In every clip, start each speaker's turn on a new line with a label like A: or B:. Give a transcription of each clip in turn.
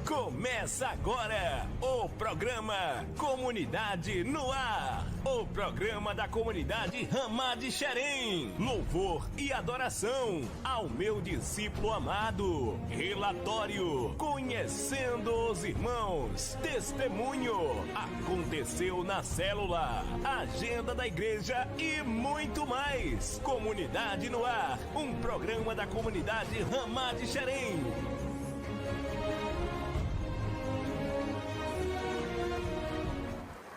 A: Começa agora o programa Comunidade no Ar. O programa da comunidade Ramá de Xerém. Louvor e adoração ao meu discípulo amado. Relatório, conhecendo os irmãos. Testemunho, aconteceu na célula. Agenda da igreja e muito mais. Comunidade no Ar, um programa da comunidade Ramá de Xerém.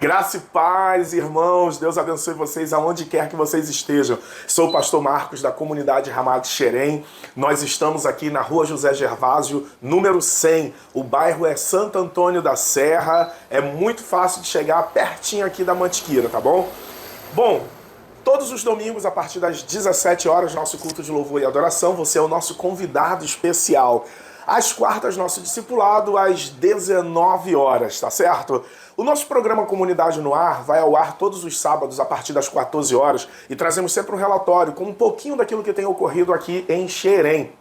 B: Graça e paz, irmãos. Deus abençoe vocês aonde quer que vocês estejam. Sou o pastor Marcos da comunidade Ramá de Xerém. Nós estamos aqui na rua José Gervásio, número 100. O bairro é Santo Antônio da Serra. É muito fácil de chegar, pertinho aqui da Mantiqueira, tá bom? Bom, todos os domingos, a partir das 17 horas, nosso culto de louvor e adoração. Você é o nosso convidado especial. Às quartas, nosso discipulado, às 19 horas, tá certo? O nosso programa Comunidade no Ar vai ao ar todos os sábados a partir das 14 horas e trazemos sempre um relatório com um pouquinho daquilo que tem ocorrido aqui em Xerém.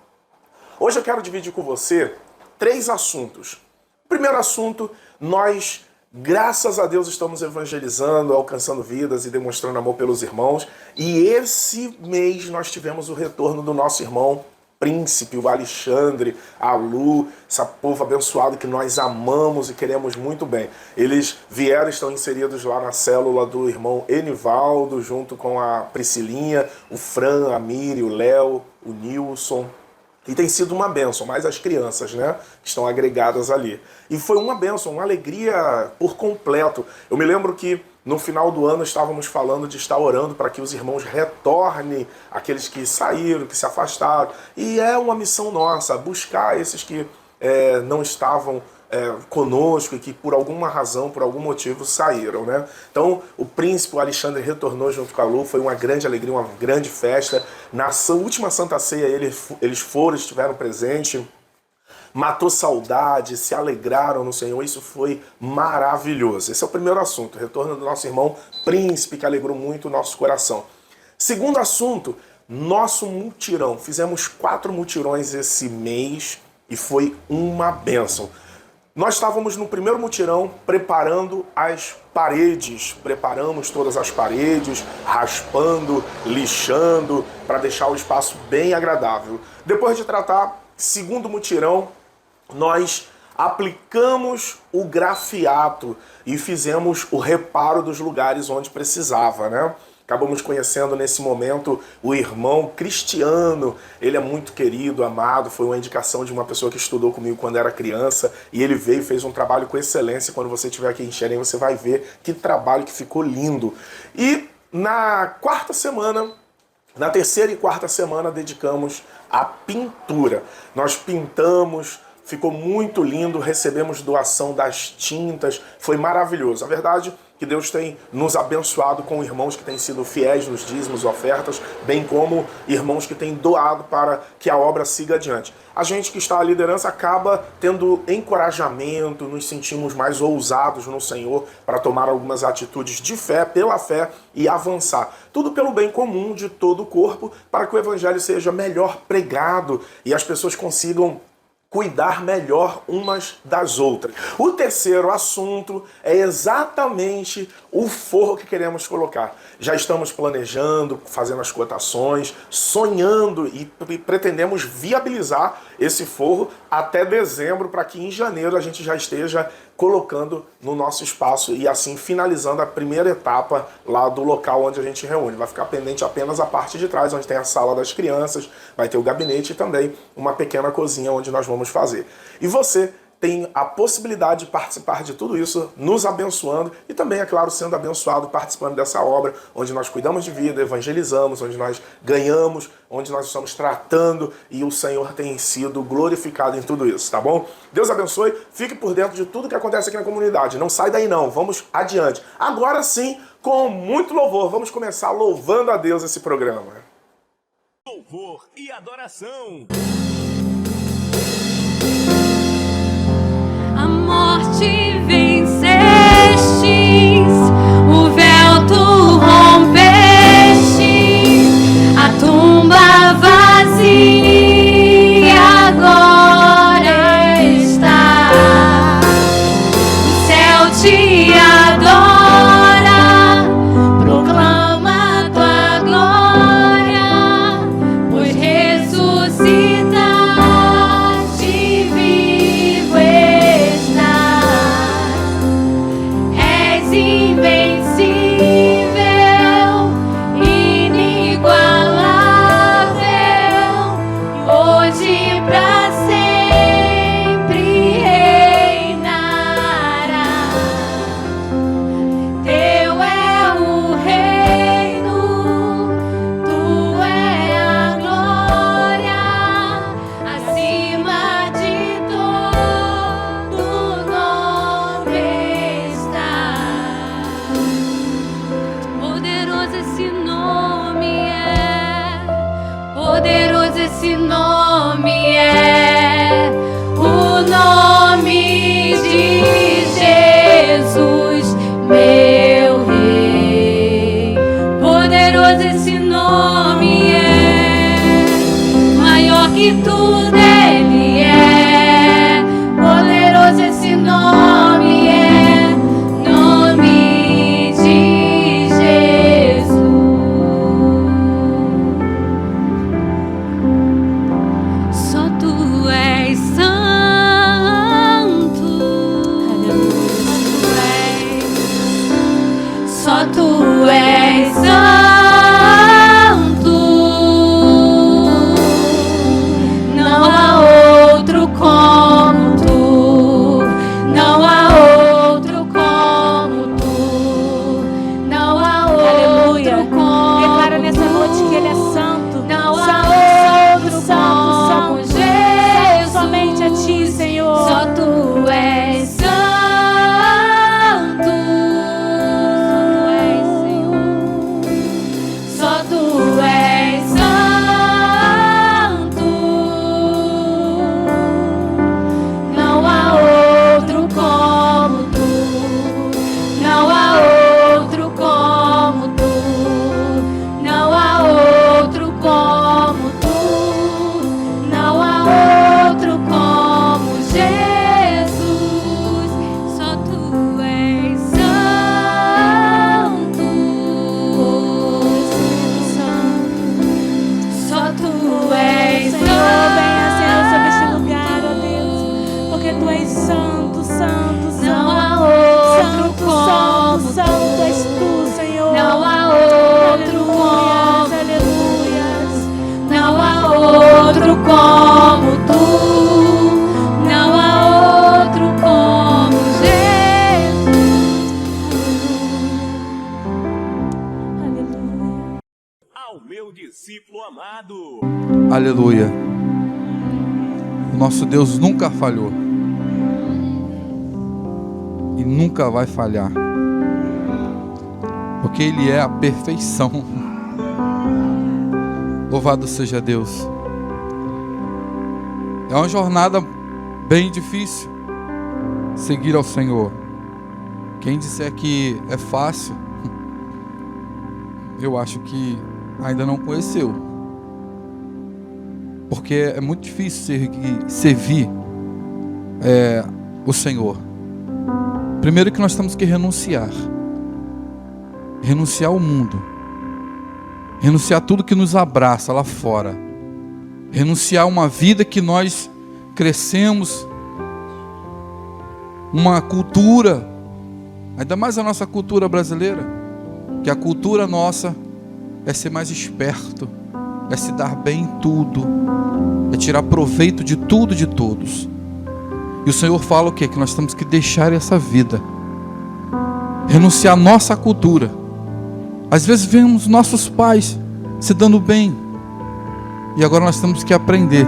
B: Hoje eu quero dividir com você 3 assuntos. O primeiro assunto, nós, graças a Deus, estamos evangelizando, alcançando vidas e demonstrando amor pelos irmãos. E esse mês nós tivemos o retorno do nosso irmão Príncipe, o Alexandre, a Lu, esse povo abençoado que nós amamos e queremos muito bem. Eles vieram, estão inseridos lá na célula do irmão Enivaldo, junto com a Priscilinha, o Fran, a Miri, o Léo, o Nilson. E tem sido uma bênção, mais as crianças, né, que estão agregadas ali. E foi uma bênção, uma alegria por completo. Eu me lembro que no final do ano estávamos falando de estar orando para que os irmãos retornem, aqueles que saíram, que se afastaram. E é uma missão nossa, buscar esses que não estavam conosco e que por alguma razão, por algum motivo saíram, né? Então o príncipe, o Alexandre, retornou junto com a Lu, foi uma grande alegria, uma grande festa. Na última Santa Ceia eles foram, estiveram presentes, matou saudade, se alegraram no Senhor, isso foi maravilhoso. Esse é o primeiro assunto, o retorno do nosso irmão Príncipe, que alegrou muito o nosso coração. Segundo assunto, nosso mutirão. Fizemos 4 mutirões esse mês e foi uma bênção. Nós estávamos no primeiro mutirão preparando as paredes, preparamos todas as paredes, raspando, lixando, para deixar o espaço bem agradável. Depois de tratar, segundo mutirão, nós aplicamos o grafiato e fizemos o reparo dos lugares onde precisava, né? Acabamos conhecendo nesse momento o irmão Cristiano. Ele é muito querido, amado, foi uma indicação de uma pessoa que estudou comigo quando era criança e ele veio e fez um trabalho com excelência. Quando você estiver aqui em Xerém, você vai ver que trabalho que ficou lindo. E na terceira e quarta semana, dedicamos à pintura. Nós pintamos, ficou muito lindo, recebemos doação das tintas, foi maravilhoso. A verdade é que Deus tem nos abençoado com irmãos que têm sido fiéis nos dízimos e ofertas, bem como irmãos que têm doado para que a obra siga adiante. A gente que está à liderança acaba tendo encorajamento, nos sentimos mais ousados no Senhor para tomar algumas atitudes de fé, pela fé e avançar. Tudo pelo bem comum de todo o corpo, para que o evangelho seja melhor pregado e as pessoas consigam cuidar melhor umas das outras. O terceiro assunto é exatamente o forro que queremos colocar. Já estamos planejando, fazendo as cotações, sonhando e pretendemos viabilizar esse forro até dezembro, para que em janeiro a gente já esteja colocando no nosso espaço e assim finalizando a primeira etapa lá do local onde a gente reúne. Vai ficar pendente apenas a parte de trás, onde tem a sala das crianças, vai ter o gabinete e também uma pequena cozinha onde nós vamos fazer. E você tem a possibilidade de participar de tudo isso, nos abençoando e também, é claro, sendo abençoado participando dessa obra, onde nós cuidamos de vida, evangelizamos, onde nós ganhamos, onde nós estamos tratando e o Senhor tem sido glorificado em tudo isso, tá bom? Deus abençoe, fique por dentro de tudo que acontece aqui na comunidade, não sai daí não, vamos adiante. Agora sim, com muito louvor, vamos começar louvando a Deus esse programa.
A: Louvor e adoração.
C: A morte vencestes, o véu tu rompestes, a tumba vazia agora está. pra sempre reinará. Teu é o reino, tu é a glória, acima de todo nome está. Poderoso esse nome é, poderoso esse nome é, o nome de Jesus, meu Rei. Poderoso esse nome é, maior que tudo ele é. Poderoso esse nome é, nome de Jesus. Só tu és santo. Só tu és santo. Não há outro como tu. Não há outro como tu. Não há
D: Aleluia.
C: outro como
D: Declara nessa noite que Ele é santo.
C: Não
D: Santo,
C: há outro
D: santo,
C: como
D: santo.
C: Jesus.
D: Somente a Ti, Senhor.
C: Só tu és santo. Só tu és santo. Não há outro como tu. Não há outro como tu. Não há outro como tu. Não há outro como Jesus. Só tu és santo. Só tu és
D: Senhor, venha, Senhor, sobre este
C: santo.
D: lugar, ó Deus. Porque Tu és santo, santo,
C: Não há
D: santo.
C: outro
D: Santo,
C: como
D: santo, santo és Tu, Senhor.
C: Não há outro
D: Aleluias,
C: como.
D: aleluias.
C: Não há outro como tu. Não há outro como Jesus.
D: Aleluia.
A: Ao meu discípulo amado.
E: Aleluia. O nosso Deus nunca falhou. E nunca vai falhar. Porque Ele é a perfeição. Louvado seja Deus. É uma jornada bem difícil seguir ao Senhor. Quem disser que é fácil, eu acho que ainda não conheceu. Porque é muito difícil servir o Senhor. Primeiro que nós temos que renunciar. Renunciar ao mundo. Renunciar a tudo que nos abraça lá fora. Renunciar a uma vida que nós crescemos. Uma cultura, ainda mais a nossa cultura brasileira, que a cultura nossa é ser mais esperto, é se dar bem em tudo, é tirar proveito de tudo e de todos. E o Senhor fala o quê? Que nós temos que deixar essa vida, renunciar à nossa cultura. Às vezes vemos nossos pais se dando bem, e agora nós temos que aprender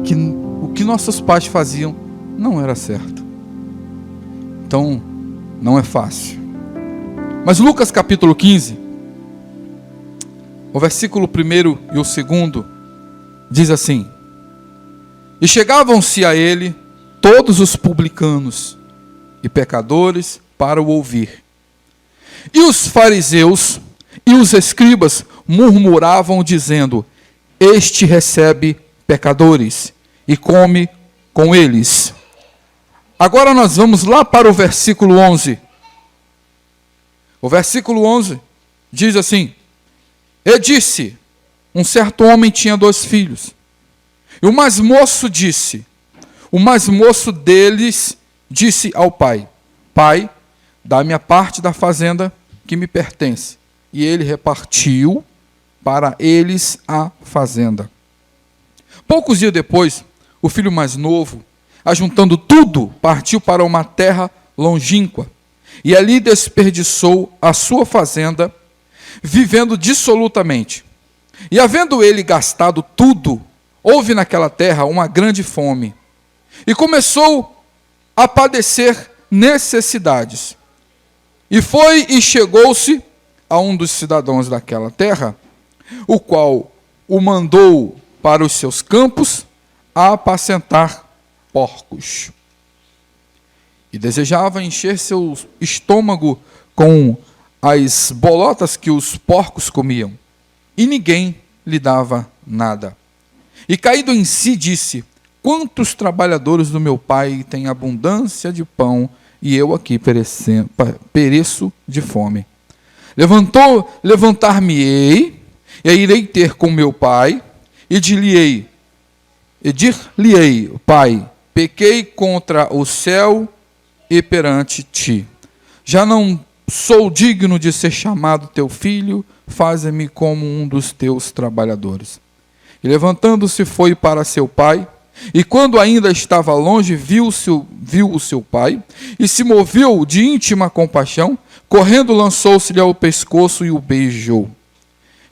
E: que o que nossos pais faziam não era certo. Então, não é fácil. Mas Lucas capítulo 15, o versículo 1 e o 2 diz assim: E chegavam-se a ele todos os publicanos e pecadores para o ouvir. E os fariseus e os escribas murmuravam, dizendo: Este recebe pecadores e come com eles. Agora nós vamos lá para o versículo 11. O versículo 11 diz assim: E disse: Um certo homem tinha 2 filhos. E o mais moço deles disse ao pai: Pai, dá-me a parte da fazenda que me pertence. E ele repartiu para eles a fazenda. Poucos dias depois, o filho mais novo, ajuntando tudo, partiu para uma terra longínqua, e ali desperdiçou a sua fazenda, vivendo dissolutamente. E havendo ele gastado tudo, houve naquela terra uma grande fome, e começou a padecer necessidades. E foi e chegou-se a um dos cidadãos daquela terra, o qual o mandou para os seus campos a apacentar porcos. E desejava encher seu estômago com as bolotas que os porcos comiam, e ninguém lhe dava nada. E caído em si, disse: quantos trabalhadores do meu pai têm abundância de pão, e eu aqui pereço de fome. Levantar-me-ei, e irei ter com meu pai, e dir-lhe-ei, Pai, pequei contra o céu e perante ti. Já não sou digno de ser chamado teu filho, faze-me como um dos teus trabalhadores. E levantando-se foi para seu pai, e quando ainda estava longe, viu o seu pai, e se moveu de íntima compaixão, correndo lançou-se-lhe ao pescoço e o beijou.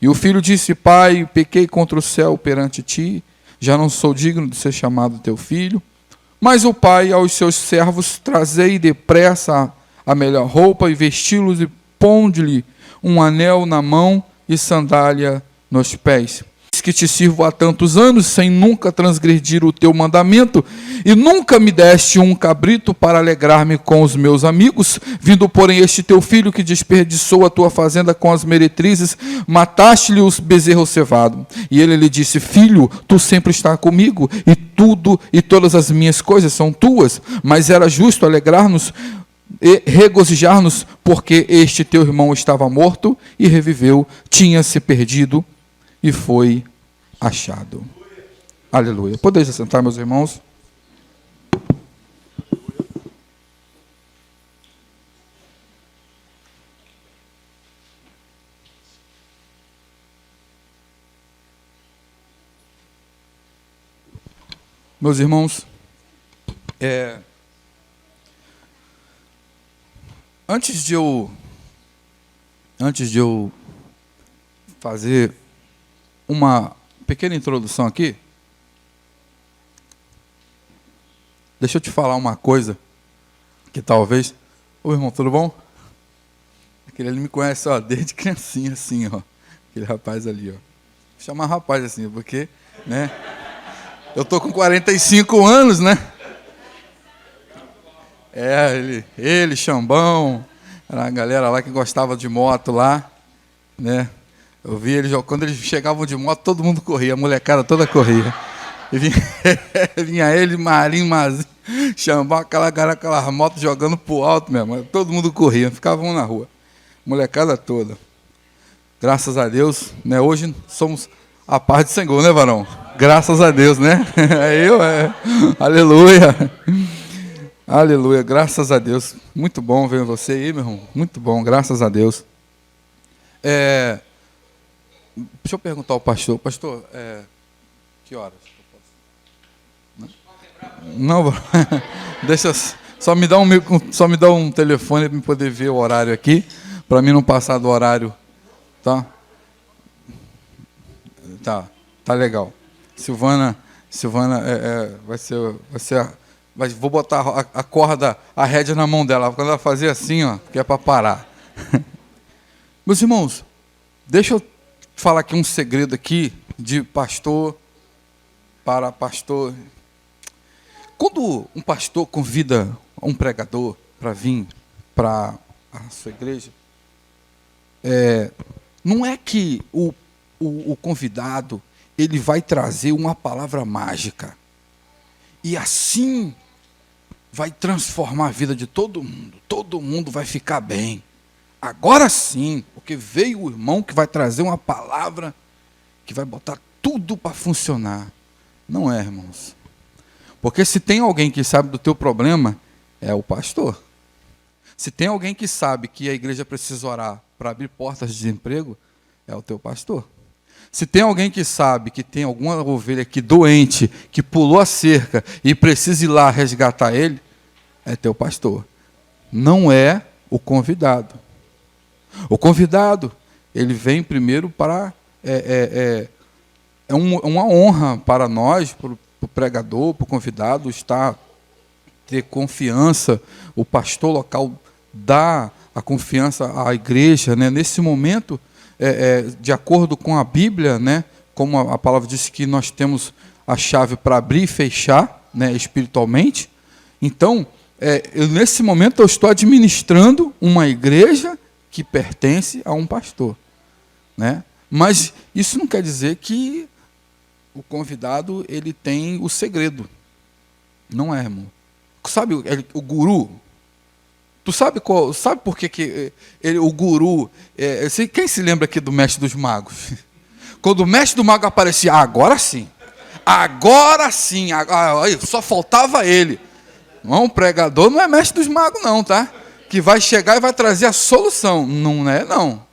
E: E o filho disse: Pai, pequei contra o céu perante ti, já não sou digno de ser chamado teu filho. Mas o pai aos seus servos: trazei depressa a melhor roupa e vesti-los, e ponde-lhe um anel na mão e sandália nos pés. Que te sirvo há tantos anos, sem nunca transgredir o teu mandamento, e nunca me deste um cabrito para alegrar-me com os meus amigos, vindo, porém, este teu filho que desperdiçou a tua fazenda com as meretrizes, mataste-lhe os bezerros cevado. E ele lhe disse: Filho, tu sempre estás comigo, e tudo e todas as minhas coisas são tuas, mas era justo alegrar-nos e regozijar-nos, porque este teu irmão estava morto e reviveu, tinha se perdido e foi achado. Aleluia. Podeis assentar, meus irmãos? Meus irmãos, antes de eu fazer uma pequena introdução aqui, deixa eu te falar uma coisa que talvez... Ô, irmão, tudo bom? Aquele ali me conhece, ó, desde criancinha, assim, ó. Aquele rapaz ali, ó. Vou chamar rapaz assim, porque, né? Eu tô com 45 anos, né? Ele, Xambão, era a galera lá que gostava de moto lá, né? Eu vi eles, quando eles chegavam de moto, todo mundo corria, a molecada toda corria. E vinha ele, Marinho, Mazinho, Xambão, aquelas motos jogando pro alto mesmo. Todo mundo corria, ficavam na rua. Molecada toda. Graças a Deus, né? Hoje somos a paz do Senhor, né, varão? Graças a Deus, né? Aleluia. Aleluia, graças a Deus. Muito bom ver você aí, meu irmão. Muito bom, graças a Deus. Deixa eu perguntar ao pastor. Pastor, que horas? Não, deixa, só me dá um telefone para eu poder ver o horário aqui, para mim não passar do horário, tá? Tá legal. Silvana, vou botar a corda, a rédea na mão dela, quando ela fazer assim, ó, que é para parar. Meus irmãos, deixa eu falar aqui um segredo aqui de pastor para pastor. Quando um pastor convida um pregador para vir para a sua igreja, não é que o convidado ele vai trazer uma palavra mágica e assim vai transformar a vida de todo mundo vai ficar bem. Agora sim, porque veio o irmão que vai trazer uma palavra que vai botar tudo para funcionar. Não é, irmãos. Porque se tem alguém que sabe do teu problema, é o pastor. Se tem alguém que sabe que a igreja precisa orar para abrir portas de emprego, é o teu pastor. Se tem alguém que sabe que tem alguma ovelha aqui doente, que pulou a cerca e precisa ir lá resgatar ele, é teu pastor. Não é o convidado. O convidado, ele vem primeiro para... uma honra para nós, para o pregador, para o convidado, ter confiança. O pastor local dá a confiança à igreja, né? Nesse momento, de acordo com a Bíblia, né? Como a palavra disse que nós temos a chave para abrir e fechar, né? Espiritualmente. Então, nesse momento eu estou administrando uma igreja que pertence a um pastor, né? Mas isso não quer dizer que o convidado ele tem o segredo. Não é, irmão. Sabe o guru? Tu sabe por que o guru... quem se lembra aqui do mestre dos magos? Quando o mestre do mago aparecia, agora sim, só faltava ele. Não, o pregador não é mestre dos magos não, tá? Que vai chegar e vai trazer a solução. Não é, não.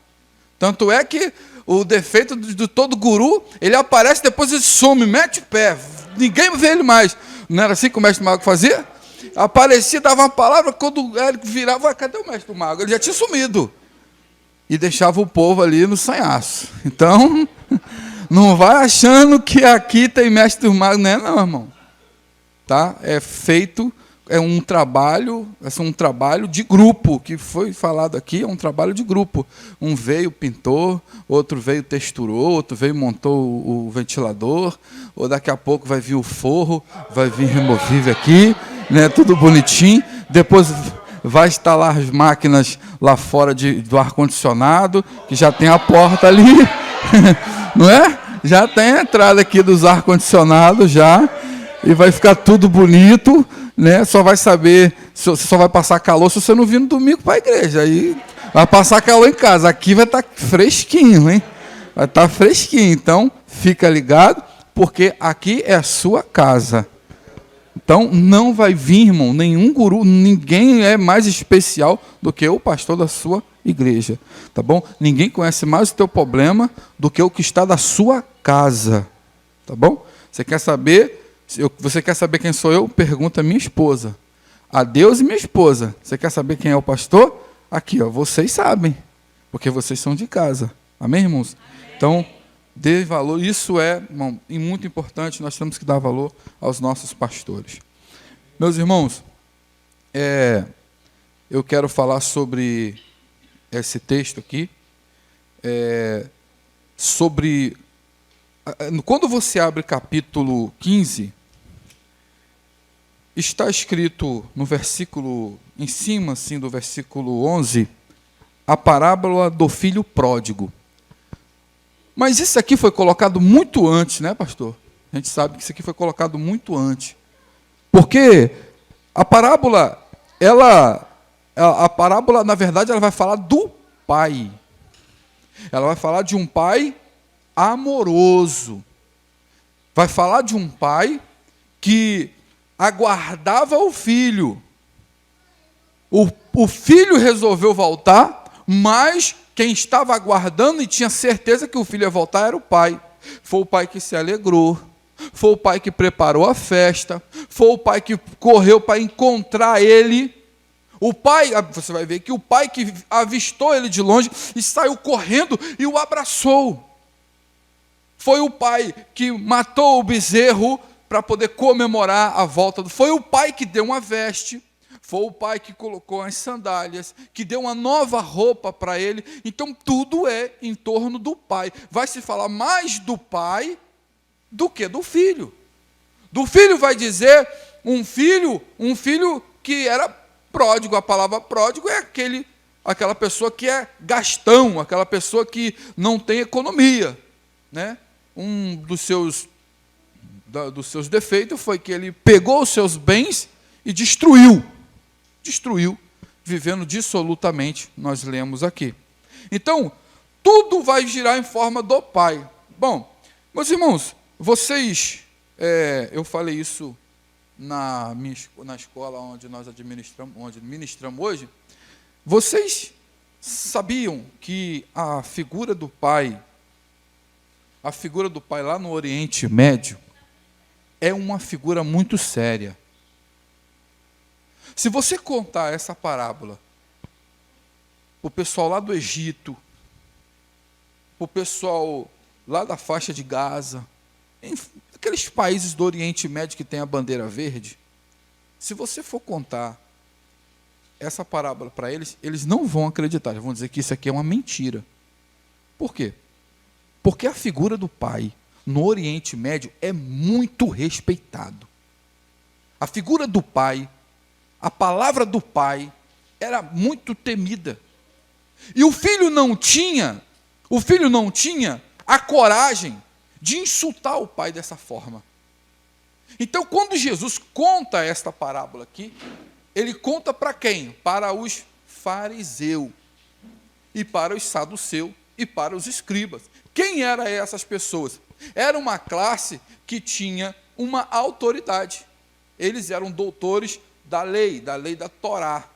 E: Tanto é que o defeito de todo guru, ele aparece, depois ele some, mete o pé. Ninguém vê ele mais. Não era assim que o mestre do mago fazia? Aparecia, dava uma palavra, quando ele virava, cadê o mestre do mago? Ele já tinha sumido. E deixava o povo ali no sanhaço. Então, não vai achando que aqui tem mestre do mago. Não é não, irmão. Tá? Um trabalho de grupo, que foi falado aqui, é um trabalho de grupo. Um veio, pintou, outro veio, texturou, outro veio, montou o ventilador, ou daqui a pouco vai vir o forro, vai vir removível aqui, né, tudo bonitinho, depois vai instalar as máquinas lá fora do ar-condicionado, que já tem a porta ali, não é? Já tem a entrada aqui dos ar-condicionados já, e vai ficar tudo bonito, né? Só vai saber, você só vai passar calor se você não vir no domingo para a igreja. Aí vai passar calor em casa. Aqui vai estar fresquinho, hein? Vai estar fresquinho. Então, fica ligado, porque aqui é a sua casa. Então, não vai vir, irmão, nenhum guru, ninguém é mais especial do que o pastor da sua igreja. Tá bom? Ninguém conhece mais o teu problema do que o que está da sua casa. Tá bom? Você quer saber... Você quer saber quem sou eu? Pergunta a minha esposa. A Deus e minha esposa. Você quer saber quem é o pastor? Aqui, ó, vocês sabem, porque vocês são de casa. Amém, irmãos? Então, dê valor. Isso irmão, muito importante. Nós temos que dar valor aos nossos pastores. Meus irmãos, eu quero falar sobre esse texto aqui. Quando você abre capítulo 15, está escrito no versículo, em cima assim, do versículo 11, a parábola do filho pródigo. Mas isso aqui foi colocado muito antes, né, pastor? A gente sabe que isso aqui foi colocado muito antes. Porque a parábola, na verdade, ela vai falar do pai. Ela vai falar de um pai amoroso. Vai falar de um pai que aguardava o filho. O filho resolveu voltar, mas quem estava aguardando e tinha certeza que o filho ia voltar era o pai. Foi o pai que se alegrou, foi o pai que preparou a festa, foi o pai que correu para encontrar ele. O pai, você vai ver que o pai que avistou ele de longe e saiu correndo e o abraçou. Foi o pai que matou o bezerro para poder comemorar a volta. Foi o pai que deu uma veste. Foi o pai que colocou as sandálias, que deu uma nova roupa para ele. Então, tudo é em torno do pai. Vai se falar mais do pai do que do filho. Do filho vai dizer um filho que era pródigo. A palavra pródigo é aquela pessoa que é gastão, aquela pessoa que não tem economia, né? Um dos seus defeitos foi que ele pegou os seus bens e destruiu, vivendo dissolutamente, nós lemos aqui. Então, tudo vai girar em forma do pai. Bom, meus irmãos, vocês, eu falei isso na escola onde nós ministramos hoje, vocês sabiam que a figura do pai, a figura do pai lá no Oriente Médio é uma figura muito séria. Se você contar essa parábola para o pessoal lá do Egito, para o pessoal lá da faixa de Gaza, aqueles países do Oriente Médio que tem a bandeira verde, se você for contar essa parábola para eles, eles não vão acreditar, eles vão dizer que isso aqui é uma mentira. Por quê? Porque a figura do pai no Oriente Médio é muito respeitado. A figura do pai, a palavra do pai, era muito temida. E o filho não tinha a coragem de insultar o pai dessa forma. Então, quando Jesus conta esta parábola aqui, ele conta para quem? Para os fariseus, e para os saduceus, e para os escribas. Quem eram essas pessoas? Era uma classe que tinha uma autoridade. Eles eram doutores da lei da Torá.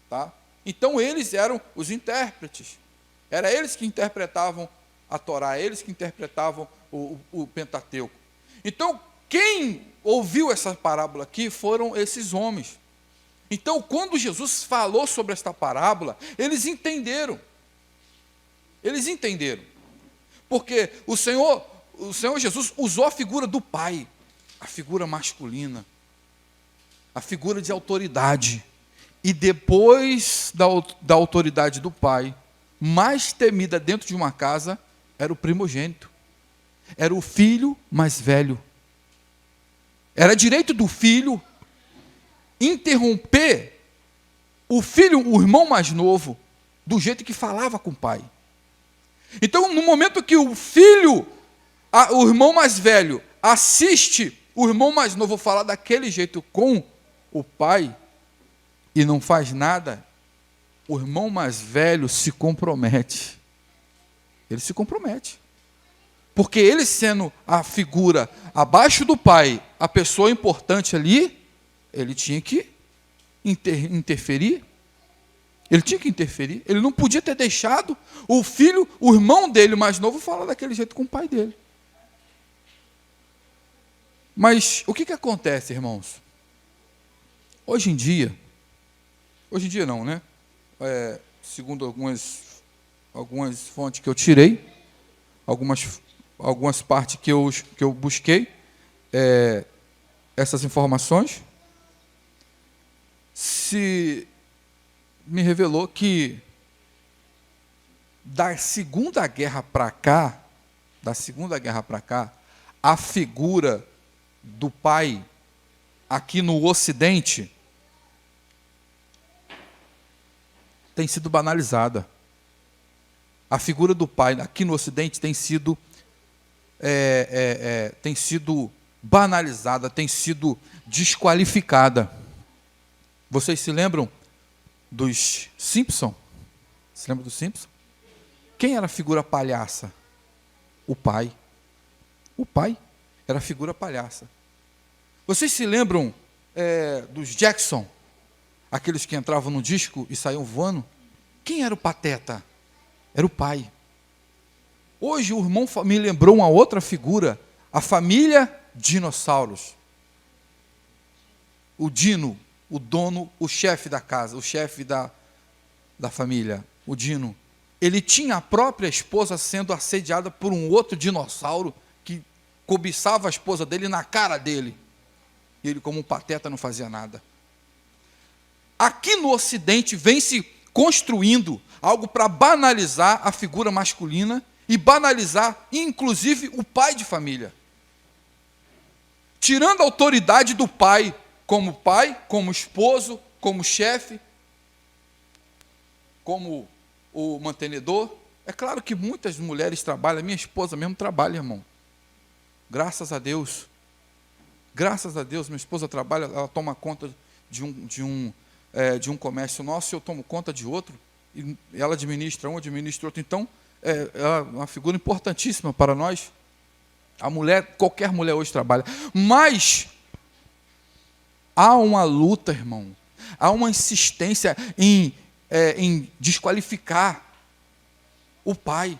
E: Tá? Então, eles eram os intérpretes. Era eles que interpretavam a Torá, eles que interpretavam o Pentateuco. Então, quem ouviu essa parábola aqui foram esses homens. Então, quando Jesus falou sobre esta parábola, eles entenderam. Eles entenderam. Porque o Senhor Jesus usou a figura do pai, a figura masculina, a figura de autoridade. E depois da autoridade do pai, mais temida dentro de uma casa era o primogênito. Era o filho mais velho. Era direito do filho interromper o irmão mais novo, do jeito que falava com o pai. Então, no momento que o irmão mais velho, assiste o irmão mais novo falar daquele jeito com o pai, e não faz nada, o irmão mais velho se compromete. Ele se compromete. Porque ele sendo a figura abaixo do pai, a pessoa importante ali, ele tinha que interferir. Ele tinha que interferir. Ele não podia ter deixado o irmão dele mais novo, falar daquele jeito com o pai dele. Mas o que acontece, irmãos? Hoje em dia não, né? Segundo algumas fontes que eu tirei, algumas partes que eu busquei, essas informações, se me revelou que da Segunda Guerra para cá, a figura do pai aqui no Ocidente tem sido banalizada. A figura do pai aqui no Ocidente tem sido banalizada, tem sido desqualificada. Vocês se lembram dos Simpsons? Se lembra dos Simpsons? Quem era a figura palhaça? O pai. O pai era a figura palhaça. Vocês se lembram dos Jackson? Aqueles que entravam no disco e saíam voando? Quem era o pateta? Era o pai. Hoje o irmão me lembrou uma outra figura, a família Dinossauros. O Dino, o dono, o chefe da casa, o chefe da família, o Dino. Ele tinha a própria esposa sendo assediada por um outro dinossauro que cobiçava a esposa dele na cara dele. E ele, como um pateta, não fazia nada. Aqui no Ocidente vem se construindo algo para banalizar a figura masculina e banalizar, inclusive, o pai de família. Tirando a autoridade do pai, como esposo, como chefe, como o mantenedor. É claro que muitas mulheres trabalham, minha esposa mesmo trabalha, irmão. Graças a Deus. Graças a Deus, minha esposa trabalha, ela toma conta de um comércio nosso, eu tomo conta de outro, e ela administra um, administra outro. Então, ela é uma figura importantíssima para nós. Qualquer mulher hoje trabalha. Mas há uma luta, irmão. Há uma insistência em desqualificar o pai.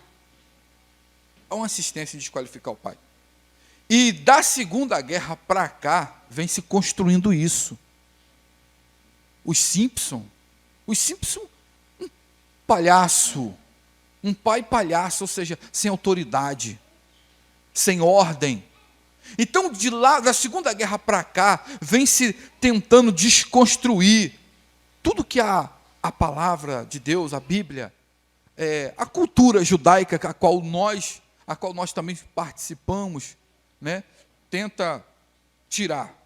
E: uma insistência em desqualificar o pai. E da Segunda Guerra para cá, vem se construindo isso. Os Simpson, um palhaço, um pai palhaço, ou seja, sem autoridade, sem ordem. Então, de lá, da Segunda Guerra para cá, vem se tentando desconstruir tudo que a palavra de Deus, a Bíblia, a cultura judaica, a qual nós também participamos, né, tenta tirar.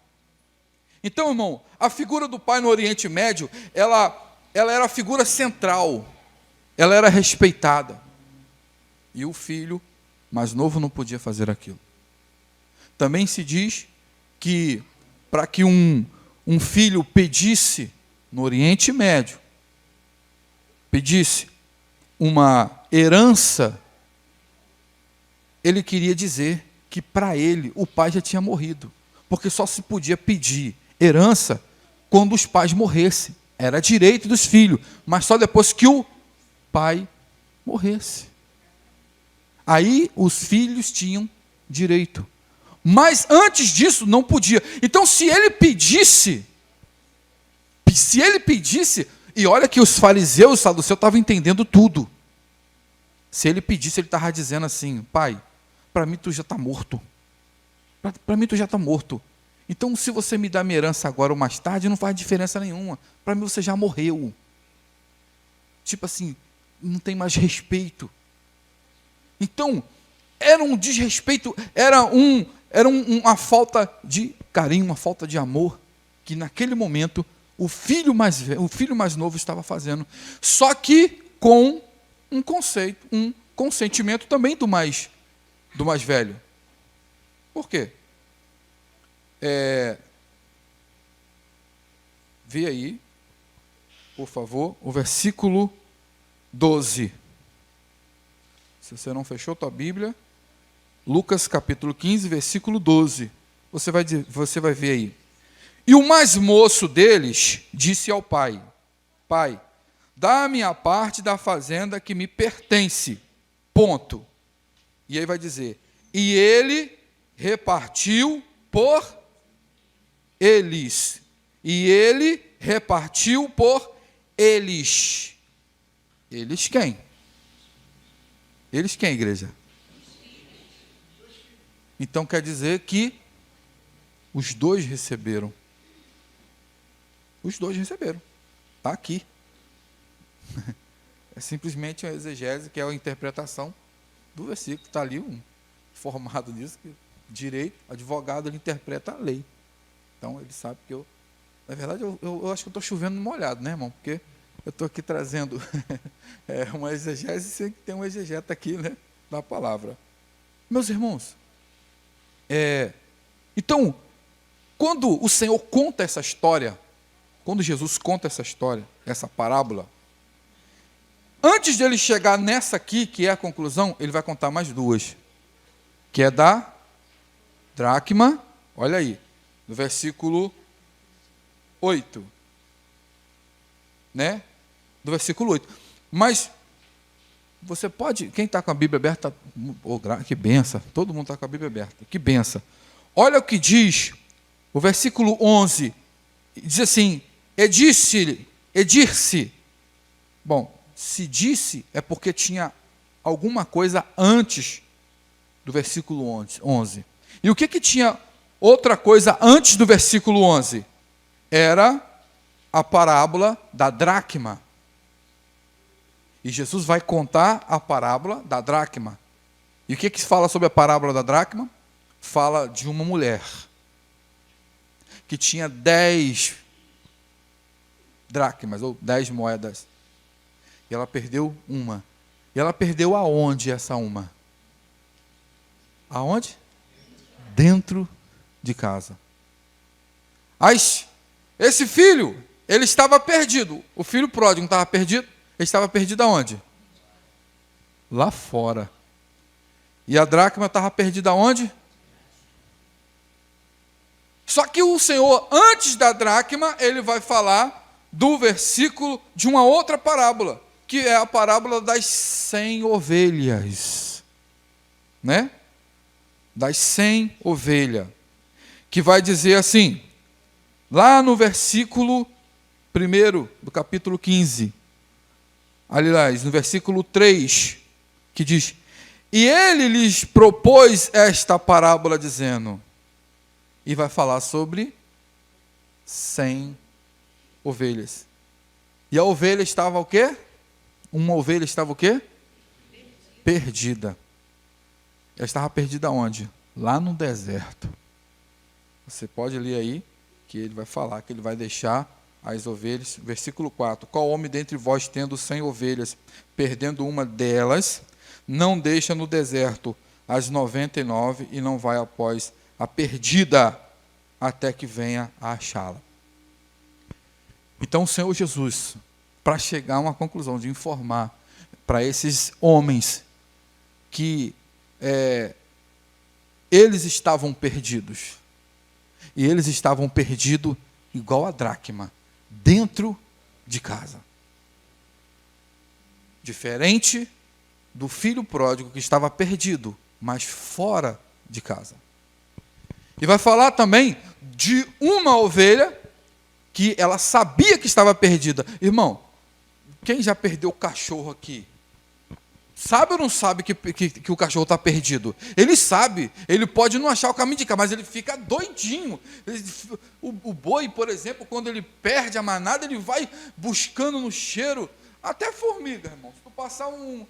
E: Então, irmão, a figura do pai no Oriente Médio, ela era a figura central, ela era respeitada. E o filho mais novo não podia fazer aquilo. Também se diz que para que um filho pedisse no Oriente Médio, pedisse uma herança, ele queria dizer que para ele o pai já tinha morrido, porque só se podia pedir herança quando os pais morressem. Era direito dos filhos, mas só depois que o pai morresse. Aí os filhos tinham direito. Mas antes disso não podia. Então se ele pedisse, e olha que os fariseus e os saduceus estavam entendendo tudo. Se ele pedisse, ele estava dizendo assim: pai, para mim tu já está morto. Para mim tu já está morto. Então se você me dá minha herança agora ou mais tarde, não faz diferença nenhuma. Para mim você já morreu. Tipo assim, não tem mais respeito. Então, era um desrespeito, era uma falta de carinho, uma falta de amor, que naquele momento o filho mais novo estava fazendo. Só que com um consentimento também do mais velho. Por quê? Vê aí, por favor, o versículo 12. Se você não fechou tua Bíblia, Lucas capítulo 15, versículo 12. Você vai ver aí. E o mais moço deles disse ao pai: pai, dá-me a parte da fazenda que me pertence. Ponto. E aí vai dizer: e ele repartiu por eles. E ele repartiu por eles. Eles quem? Eles quem, igreja? Então quer dizer que os dois receberam. Os dois receberam. Está aqui. É simplesmente a exegese, que é a interpretação do versículo. Está ali formado nisso, que direito, advogado, ele interpreta a lei. Então ele sabe que na verdade, eu acho que eu estou chovendo no molhado, né, irmão? Porque eu estou aqui trazendo uma exegese sem que tenha um exegeta aqui, né, da palavra. Meus irmãos, então, quando o Senhor conta essa história, quando Jesus conta essa história, essa parábola, antes de ele chegar nessa aqui, que é a conclusão, ele vai contar mais duas, que é da dracma, olha aí, no versículo 8, né? Do versículo 8. Mas você pode, quem está com a Bíblia aberta, que benção, todo mundo está com a Bíblia aberta, que benção. Olha o que diz o versículo 11, diz assim: e disse, bom, se disse é porque tinha alguma coisa antes do versículo 11. E o que tinha outra coisa antes do versículo 11? Era a parábola da dracma. E Jesus vai contar a parábola da dracma. E o que fala sobre a parábola da dracma? Fala de uma mulher que tinha 10 dracmas, ou 10 moedas. E ela perdeu uma. E ela perdeu aonde essa uma? Aonde? Dentro de casa. Esse filho, ele estava perdido. O filho pródigo não estava perdido? Ele estava perdido aonde? Lá fora. E a dracma estava perdida aonde? Só que o Senhor, antes da dracma, ele vai falar do versículo de uma outra parábola, que é a parábola das 100 ovelhas. né? Das 100 ovelhas, que vai dizer assim, lá no versículo 1 do capítulo 15, aliás, no versículo 3, que diz, e ele lhes propôs esta parábola dizendo, e vai falar sobre 100 ovelhas. E a ovelha estava o quê? Uma ovelha estava o quê? Perdida. Ela estava perdida onde? Lá no deserto. Você pode ler aí, que ele vai falar, que ele vai deixar as ovelhas. Versículo 4. Qual homem dentre vós, tendo 100 ovelhas, perdendo uma delas, não deixa no deserto as 99 e não vai após a perdida, até que venha a achá-la? Então o Senhor Jesus, para chegar a uma conclusão, de informar para esses homens que eles estavam perdidos, e eles estavam perdidos igual a dracma, dentro de casa. Diferente do filho pródigo que estava perdido, mas fora de casa. E vai falar também de uma ovelha que ela sabia que estava perdida. Irmão, quem já perdeu o cachorro aqui? Sabe ou não sabe que o cachorro está perdido? Ele sabe, ele pode não achar o caminho de cá, mas ele fica doidinho. O boi, por exemplo, quando ele perde a manada, ele vai buscando no cheiro, até formiga, irmão. Se tu passar um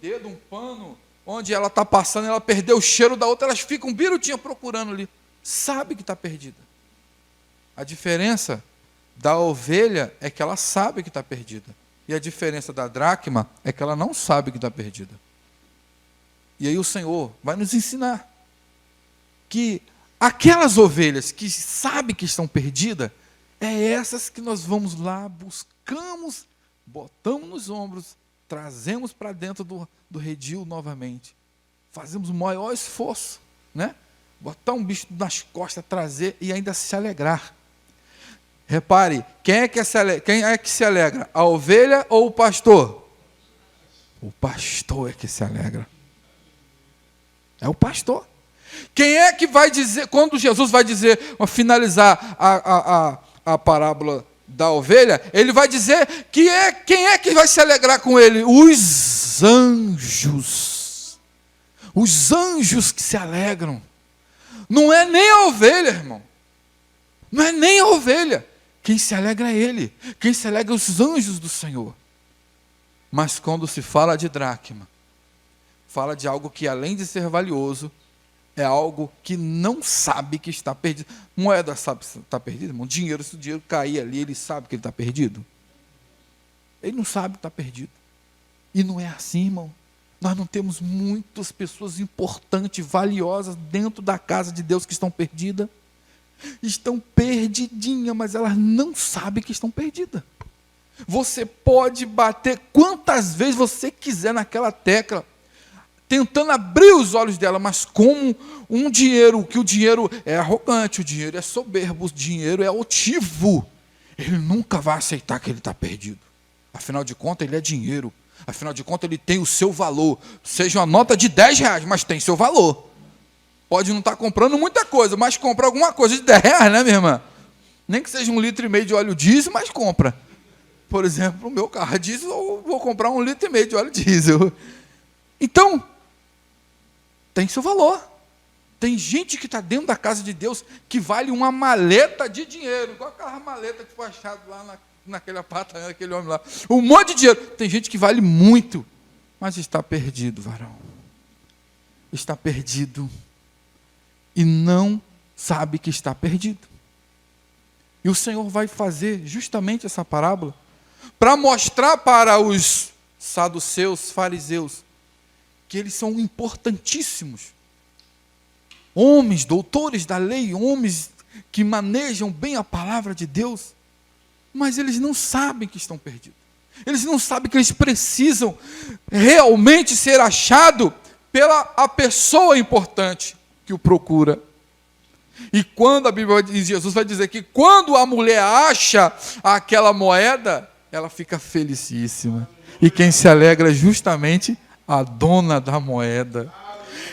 E: dedo, um pano, onde ela está passando, ela perdeu o cheiro da outra, elas ficam birutinha procurando ali. Sabe que está perdida. A diferença da ovelha é que ela sabe que está perdida. E a diferença da dracma é que ela não sabe que está perdida. E aí o Senhor vai nos ensinar que aquelas ovelhas que sabem que estão perdidas, é essas que nós vamos lá, buscamos, botamos nos ombros, trazemos para dentro do redil novamente. Fazemos o maior esforço, né? Botar um bicho nas costas, trazer e ainda se alegrar. Repare, quem é que se alegra? A ovelha ou o pastor? O pastor é que se alegra. É o pastor. Quem é que vai dizer, quando Jesus vai dizer, finalizar a parábola da ovelha, ele vai dizer que quem é que vai se alegrar com ele? Os anjos. Os anjos que se alegram. Não é nem a ovelha, irmão. Não é nem a ovelha. Quem se alegra é ele. Quem se alegra é os anjos do Senhor. Mas quando se fala de dracma, fala de algo que, além de ser valioso, é algo que não sabe que está perdido. Moeda sabe que está perdida, irmão? Dinheiro, se o dinheiro cair ali, ele sabe que ele está perdido? Ele não sabe que está perdido. E não é assim, irmão. Nós não temos muitas pessoas importantes, valiosas, dentro da casa de Deus que estão perdidas. Estão perdidinhas, mas elas não sabem que estão perdidas. Você pode bater quantas vezes você quiser naquela tecla, tentando abrir os olhos dela, mas como que o dinheiro é arrogante, o dinheiro é soberbo, o dinheiro é altivo, ele nunca vai aceitar que ele está perdido. Afinal de contas, ele é dinheiro. Afinal de contas, ele tem o seu valor. Seja uma nota de 10 reais, mas tem seu valor. Pode não estar comprando muita coisa, mas compra alguma coisa de 10 reais, né, minha irmã? Nem que seja 1,5 litro de óleo diesel, mas compra. Por exemplo, o meu carro é diesel, eu vou comprar 1,5 litro de óleo diesel. Então, tem seu valor. Tem gente que está dentro da casa de Deus que vale uma maleta de dinheiro, igual aquela maleta que foi achada lá naquele apartamento, naquele homem lá. Um monte de dinheiro. Tem gente que vale muito, mas está perdido, varão. Está perdido. E não sabe que está perdido. E o Senhor vai fazer justamente essa parábola para mostrar para os saduceus, fariseus, que eles são importantíssimos. Homens, doutores da lei, homens que manejam bem a palavra de Deus, mas eles não sabem que estão perdidos. Eles não sabem que eles precisam realmente ser achados pela a pessoa importante que o procura. E quando a Bíblia diz, Jesus vai dizer que quando a mulher acha aquela moeda, ela fica felicíssima. E quem se alegra é justamente a dona da moeda.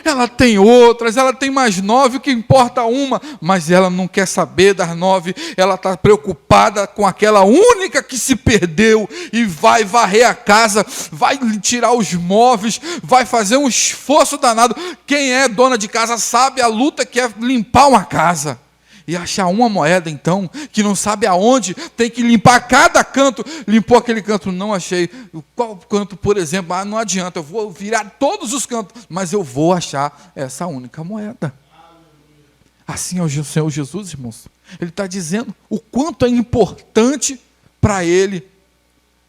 E: Ela tem outras, ela tem mais 9, o que importa uma, mas ela não quer saber das 9, ela está preocupada com aquela única que se perdeu e vai varrer a casa, vai tirar os móveis, vai fazer um esforço danado. Quem é dona de casa sabe a luta que é limpar uma casa. E achar uma moeda, então, que não sabe aonde, tem que limpar cada canto. Limpou aquele canto, não achei. Qual canto, por exemplo? Não adianta, eu vou virar todos os cantos, mas eu vou achar essa única moeda. Assim é o Senhor Jesus, irmãos. Ele está dizendo o quanto é importante para Ele,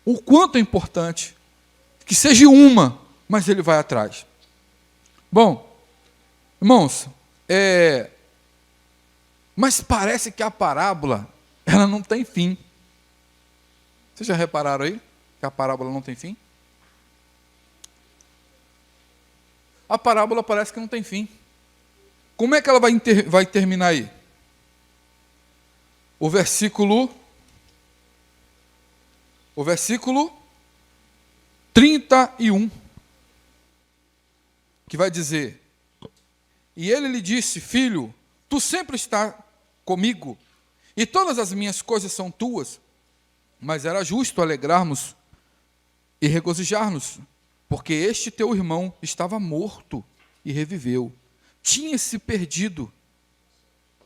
E: o quanto é importante, que seja uma, mas Ele vai atrás. Bom, irmãos, mas parece que a parábola, ela não tem fim. Vocês já repararam aí? Que a parábola não tem fim? A parábola parece que não tem fim. Como é que ela vai terminar aí? O versículo 31, que vai dizer: e ele lhe disse, filho, tu sempre está comigo, e todas as minhas coisas são tuas, mas era justo alegrarmos e regozijar-nos, porque este teu irmão estava morto e reviveu, tinha-se perdido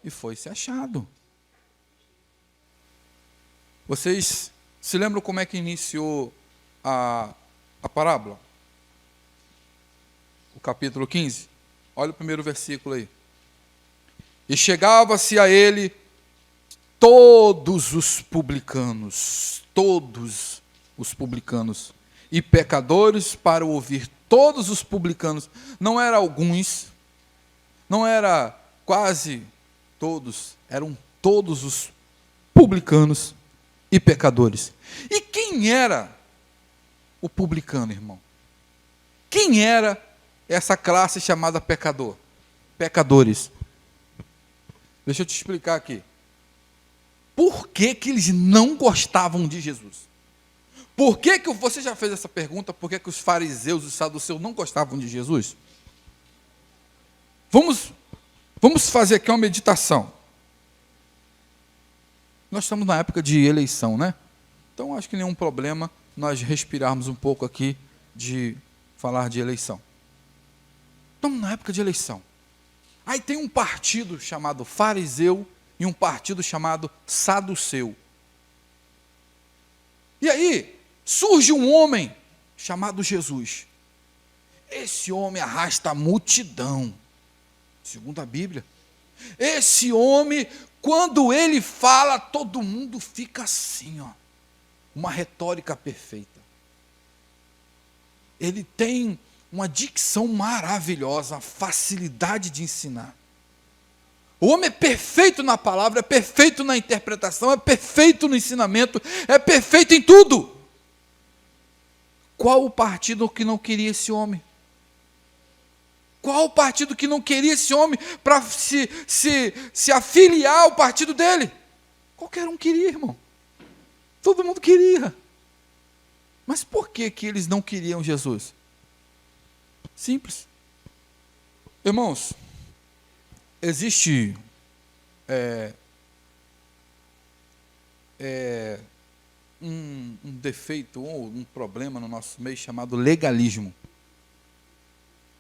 E: e foi-se achado. Vocês se lembram como é que iniciou a parábola? O capítulo 15. Olha o primeiro versículo aí. E chegava-se a ele todos os publicanos, e pecadores para ouvir. Todos os publicanos, não eram alguns, não era quase todos, eram todos os publicanos e pecadores. E quem era o publicano, irmão? Quem era essa classe chamada pecador? Pecadores. Deixa eu te explicar aqui. Por que que eles não gostavam de Jesus? Por que que você já fez essa pergunta? Por que que os fariseus e os saduceus não gostavam de Jesus? Vamos fazer aqui uma meditação. Nós estamos na época de eleição, né? Então acho que nenhum problema nós respirarmos um pouco aqui de falar de eleição. Estamos na época de eleição. Aí tem um partido chamado fariseu e um partido chamado saduceu. E aí surge um homem chamado Jesus. Esse homem arrasta a multidão, segundo a Bíblia. Esse homem, quando ele fala, todo mundo fica assim, ó, uma retórica perfeita. Ele tem uma dicção maravilhosa, uma facilidade de ensinar. O homem é perfeito na palavra, é perfeito na interpretação, é perfeito no ensinamento, é perfeito em tudo. Qual o partido que não queria esse homem? Qual o partido que não queria esse homem para se afiliar ao partido dele? Qualquer um queria, irmão. Todo mundo queria. Mas por que que eles não queriam Jesus? Simples. Irmãos, existe um defeito ou um problema no nosso meio chamado legalismo.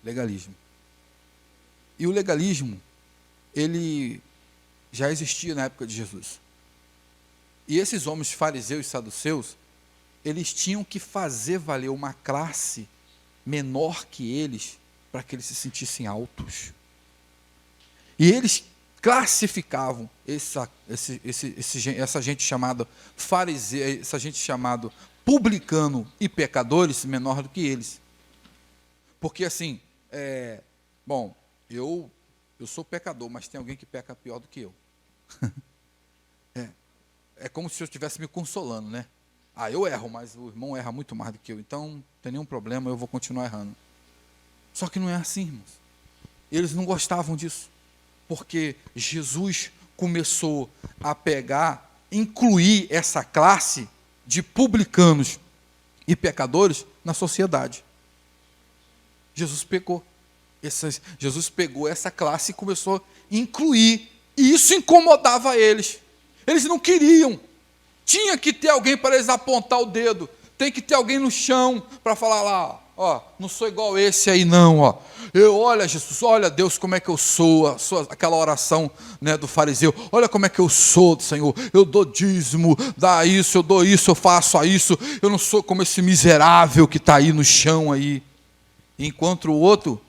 E: Legalismo. E o legalismo, ele já existia na época de Jesus. E esses homens fariseus e saduceus, eles tinham que fazer valer uma classe menor que eles, para que eles se sentissem altos. E eles classificavam essa gente chamada fariseu, essa gente chamada publicano e pecadores menor do que eles. Porque assim, bom, eu sou pecador, mas tem alguém que peca pior do que eu. É como se eu estivesse me consolando, né? Eu erro, mas o irmão erra muito mais do que eu, então não tem nenhum problema, eu vou continuar errando. Só que não é assim, irmãos. Eles não gostavam disso, porque Jesus começou a incluir essa classe de publicanos e pecadores na sociedade. Jesus pecou. Jesus pegou essa classe e começou a incluir. E isso incomodava eles. Eles não queriam. Tinha que ter alguém para eles apontar o dedo. Tem que ter alguém no chão para falar lá, ó, não sou igual esse aí não, ó. Olha Jesus, olha Deus, como é que eu sou, aquela oração, né, do fariseu. Olha como é que eu sou, Senhor. Eu dou dízimo, dá isso, eu dou isso, eu faço isso. Eu não sou como esse miserável que está aí no chão aí. Enquanto o outro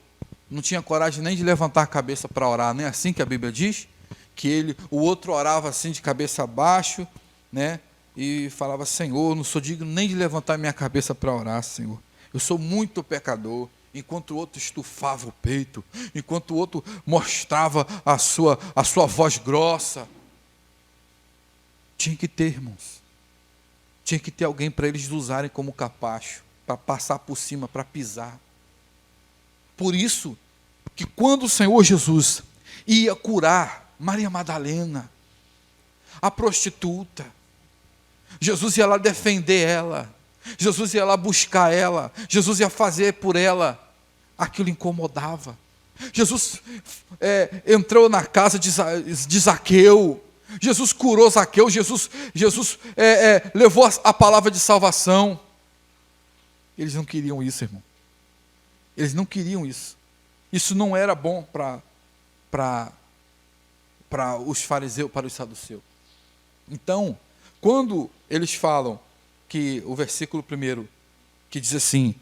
E: não tinha coragem nem de levantar a cabeça para orar. Não é assim que a Bíblia diz? Que o outro orava assim de cabeça abaixo, né? E falava, Senhor, não sou digno nem de levantar minha cabeça para orar, Senhor. Eu sou muito pecador. Enquanto o outro estufava o peito, enquanto o outro mostrava a sua voz grossa. Tinha que ter, irmãos. Tinha que ter alguém para eles usarem como capacho, para passar por cima, para pisar. Por isso que quando o Senhor Jesus ia curar Maria Madalena, a prostituta, Jesus ia lá defender ela, Jesus ia lá buscar ela, Jesus ia fazer por ela, aquilo incomodava. Jesus entrou na casa de Zaqueu, Jesus curou Zaqueu, Jesus levou a palavra de salvação. Eles não queriam isso, irmão. Eles não queriam isso. Isso não era bom para os fariseus, para os saduceus. Então, quando eles falam que o versículo 1, que diz assim,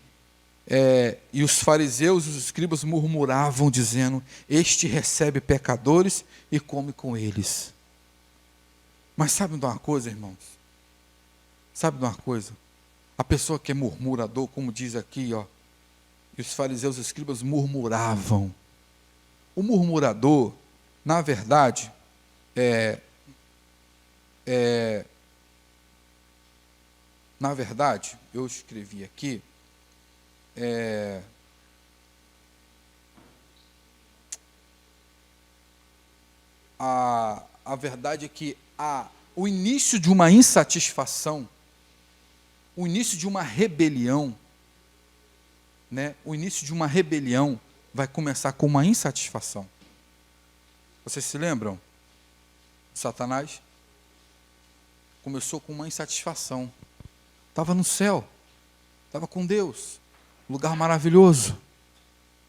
E: e os fariseus e os escribas murmuravam, dizendo, este recebe pecadores e come com eles. Mas sabe de uma coisa, irmãos? Sabe de uma coisa? A pessoa que é murmurador, como diz aqui, ó, e os fariseus e os escribas murmuravam. O murmurador, na verdade, na verdade, eu escrevi aqui, a verdade é que o início de uma insatisfação, o início de uma rebelião, né? O início de uma rebelião vai começar com uma insatisfação. Vocês se lembram? Satanás começou com uma insatisfação. Estava no céu, estava com Deus, lugar maravilhoso,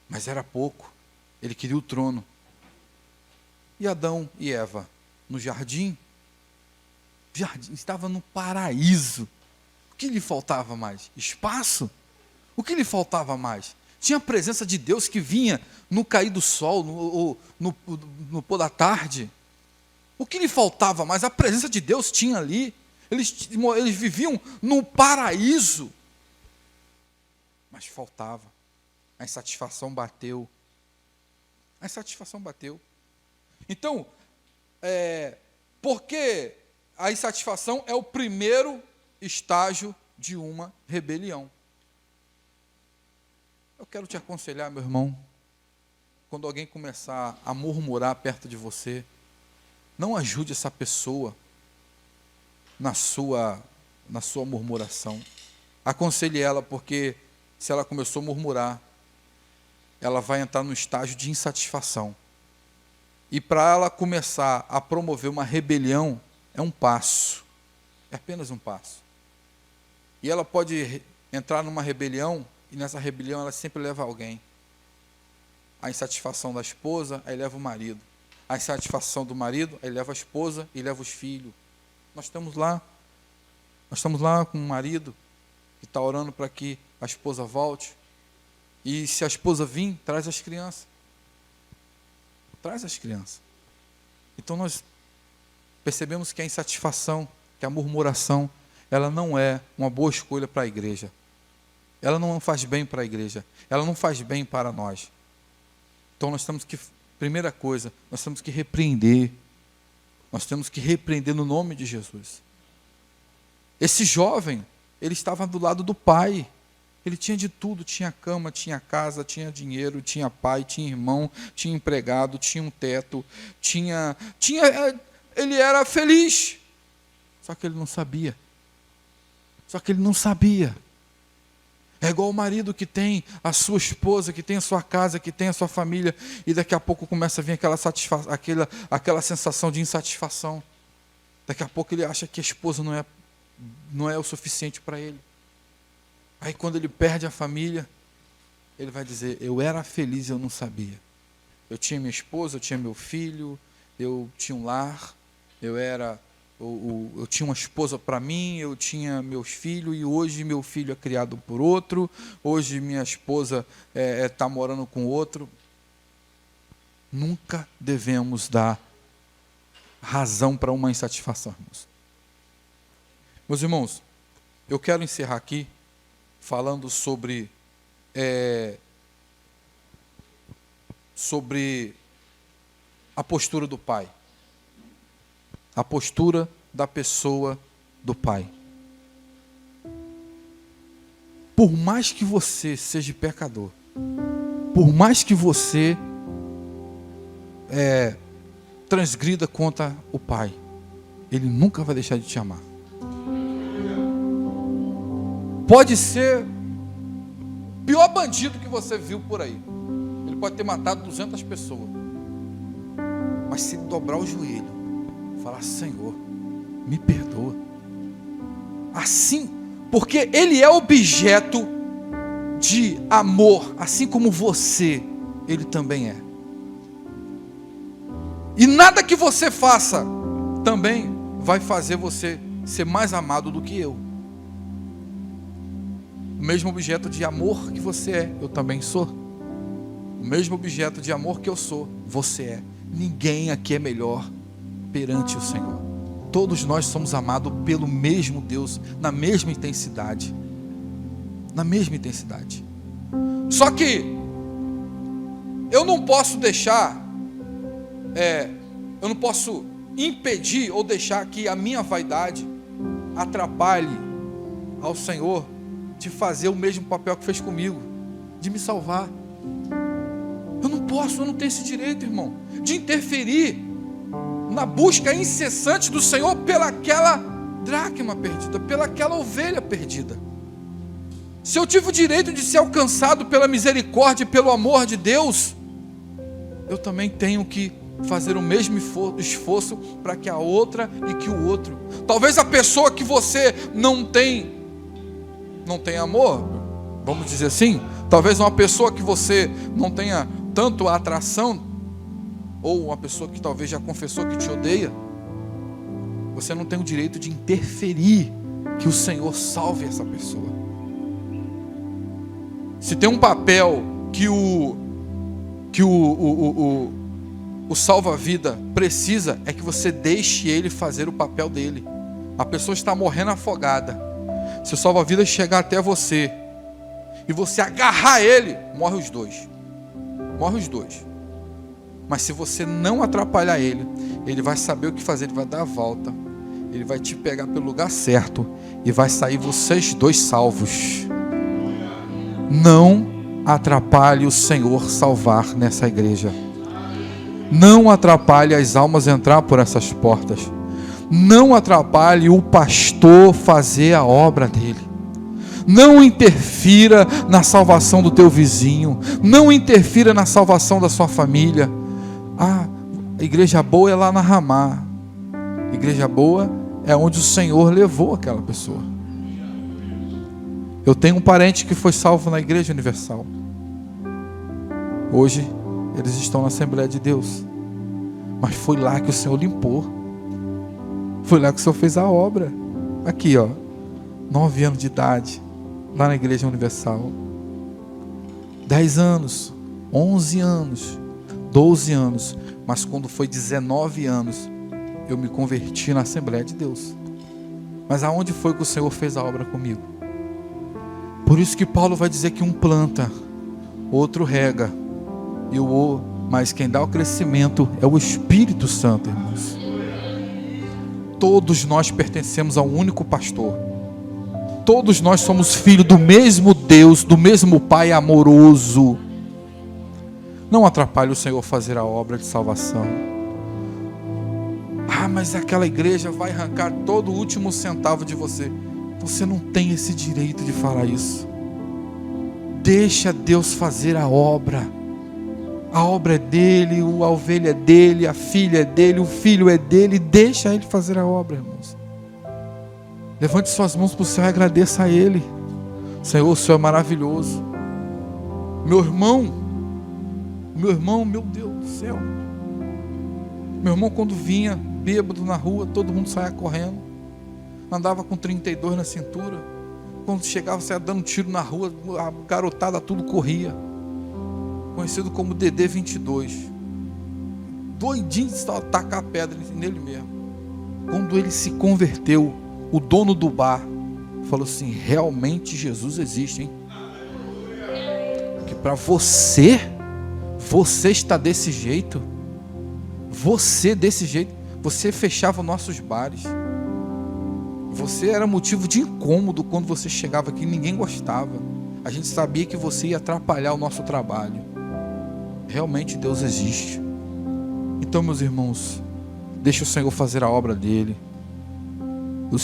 E: mas era pouco. Ele queria o trono. E Adão e Eva no jardim, estava no paraíso. O que lhe faltava mais? Espaço? O que lhe faltava mais? Tinha a presença de Deus que vinha no cair do sol, no pôr da tarde. O que lhe faltava mais? A presença de Deus tinha ali. Eles viviam no paraíso. Mas faltava. A insatisfação bateu. A insatisfação bateu. Então, porque a insatisfação é o primeiro estágio de uma rebelião. Eu quero te aconselhar, meu irmão, quando alguém começar a murmurar perto de você, não ajude essa pessoa na sua murmuração. Aconselhe ela, porque se ela começou a murmurar, ela vai entrar no estágio de insatisfação. E para ela começar a promover uma rebelião, é um passo. É apenas um passo. E ela pode entrar numa rebelião, e nessa rebelião ela sempre leva alguém. A insatisfação da esposa, aí leva o marido. A insatisfação do marido, aí leva a esposa e leva os filhos. Nós estamos lá com um marido que está orando para que a esposa volte. E se a esposa vir, traz as crianças. Traz as crianças. Então nós percebemos que a insatisfação, que a murmuração, ela não é uma boa escolha para a igreja. Ela não faz bem para a igreja. Ela não faz bem para nós. Então nós temos que, primeira coisa, nós temos que repreender. Nós temos que repreender no nome de Jesus. Esse jovem, ele estava do lado do pai. Ele tinha de tudo, tinha cama, tinha casa, tinha dinheiro, tinha pai, tinha irmão, tinha empregado, tinha um teto, ele era feliz. Só que ele não sabia. É igual o marido que tem a sua esposa, que tem a sua casa, que tem a sua família, e daqui a pouco começa a vir aquela sensação de insatisfação. Daqui a pouco ele acha que a esposa não é o suficiente para ele. Aí quando ele perde a família, ele vai dizer: eu era feliz e eu não sabia. Eu tinha minha esposa, eu tinha meu filho, eu tinha um lar, eu tinha uma esposa para mim, eu tinha meus filhos, e hoje meu filho é criado por outro, hoje minha esposa está morando com outro. Nunca devemos dar razão para uma insatisfação, irmãos. Meus irmãos, eu quero encerrar aqui falando sobre a postura do pai. A postura da pessoa do pai. Por mais que você seja pecador, por mais que você transgrida contra o pai, ele nunca vai deixar de te amar. Pode ser o pior bandido que você viu por aí. Ele pode ter matado 200 pessoas. Mas se ele dobrar o joelho, falar: Senhor, me perdoa. Assim, porque ele é objeto de amor, assim como você, ele também é. E nada que você faça também vai fazer você ser mais amado do que eu. O mesmo objeto de amor que você é, eu também sou. O mesmo objeto de amor que eu sou, você é. Ninguém aqui é melhor perante o Senhor. Todos nós somos amados pelo mesmo Deus, na mesma intensidade. Na mesma intensidade. Só que eu não posso deixar, eu não posso impedir ou deixar que a minha vaidade atrapalhe ao Senhor de fazer o mesmo papel que fez comigo, de me salvar. Eu não posso, eu não tenho esse direito, irmão, de interferir na busca incessante do Senhor pelaquela dracma perdida, pelaquela ovelha perdida. Se eu tive o direito de ser alcançado pela misericórdia e pelo amor de Deus, eu também tenho que fazer o mesmo esforço para que a outra e que o outro. Talvez a pessoa que você não tem amor, vamos dizer assim, talvez uma pessoa que você não tenha tanto a atração, ou uma pessoa que talvez já confessou que te odeia, você não tem o direito de interferir que o Senhor salve essa pessoa. Se tem um papel que o salva-vida precisa, é que você deixe ele fazer o papel dele. A pessoa está morrendo afogada. Se o salva-vida chegar até você e você agarrar ele, morre os dois. Morre os dois. Mas se você não atrapalhar ele, ele vai saber o que fazer, ele vai dar a volta, ele vai te pegar pelo lugar certo e vai sair vocês dois salvos. Não atrapalhe o Senhor salvar nessa igreja. Não atrapalhe as almas entrar por essas portas. Não atrapalhe o pastor fazer a obra dele. Não interfira na salvação do teu vizinho. Não interfira na salvação da sua família. A igreja boa é lá na Ramá. Igreja boa é onde o Senhor levou aquela pessoa. Eu tenho um parente que foi salvo na Igreja Universal. Hoje eles estão na Assembleia de Deus. Mas foi lá que o Senhor limpou. Foi lá que o Senhor fez a obra. Aqui, 9 anos de idade, lá na Igreja Universal. 10 anos, 11 anos, 12 anos. Mas quando foi 19 anos, eu me converti na Assembleia de Deus. Mas aonde foi que o Senhor fez a obra comigo? Por isso que Paulo vai dizer que um planta, outro rega, mas quem dá o crescimento é o Espírito Santo, irmãos. Todos nós pertencemos a um único pastor. Todos nós somos filhos do mesmo Deus, do mesmo Pai amoroso. Não atrapalhe o Senhor fazer a obra de salvação. Mas aquela igreja vai arrancar todo o último centavo de você. Você não tem esse direito de falar isso. Deixa Deus fazer a obra. A obra é dele, a ovelha é dele, a filha é dele, o filho é dele. Deixa ele fazer a obra, irmãos. Levante suas mãos para o céu e agradeça a ele. Senhor, o Senhor é maravilhoso. Meu irmão, meu Deus do céu. Meu irmão, quando vinha bêbado na rua, todo mundo saia correndo. Andava com 32 na cintura. Quando chegava, saia dando tiro na rua, a garotada tudo corria. Conhecido como Dedê 22. Doidinho de tacar pedra nele mesmo. Quando ele se converteu, o dono do bar falou assim: realmente Jesus existe, hein? Que para você está desse jeito. Você desse jeito. Você fechava nossos bares. Você era motivo de incômodo quando você chegava aqui, ninguém gostava. A gente sabia que você ia atrapalhar o nosso trabalho. Realmente Deus existe. Então, meus irmãos, deixa o Senhor fazer a obra dele.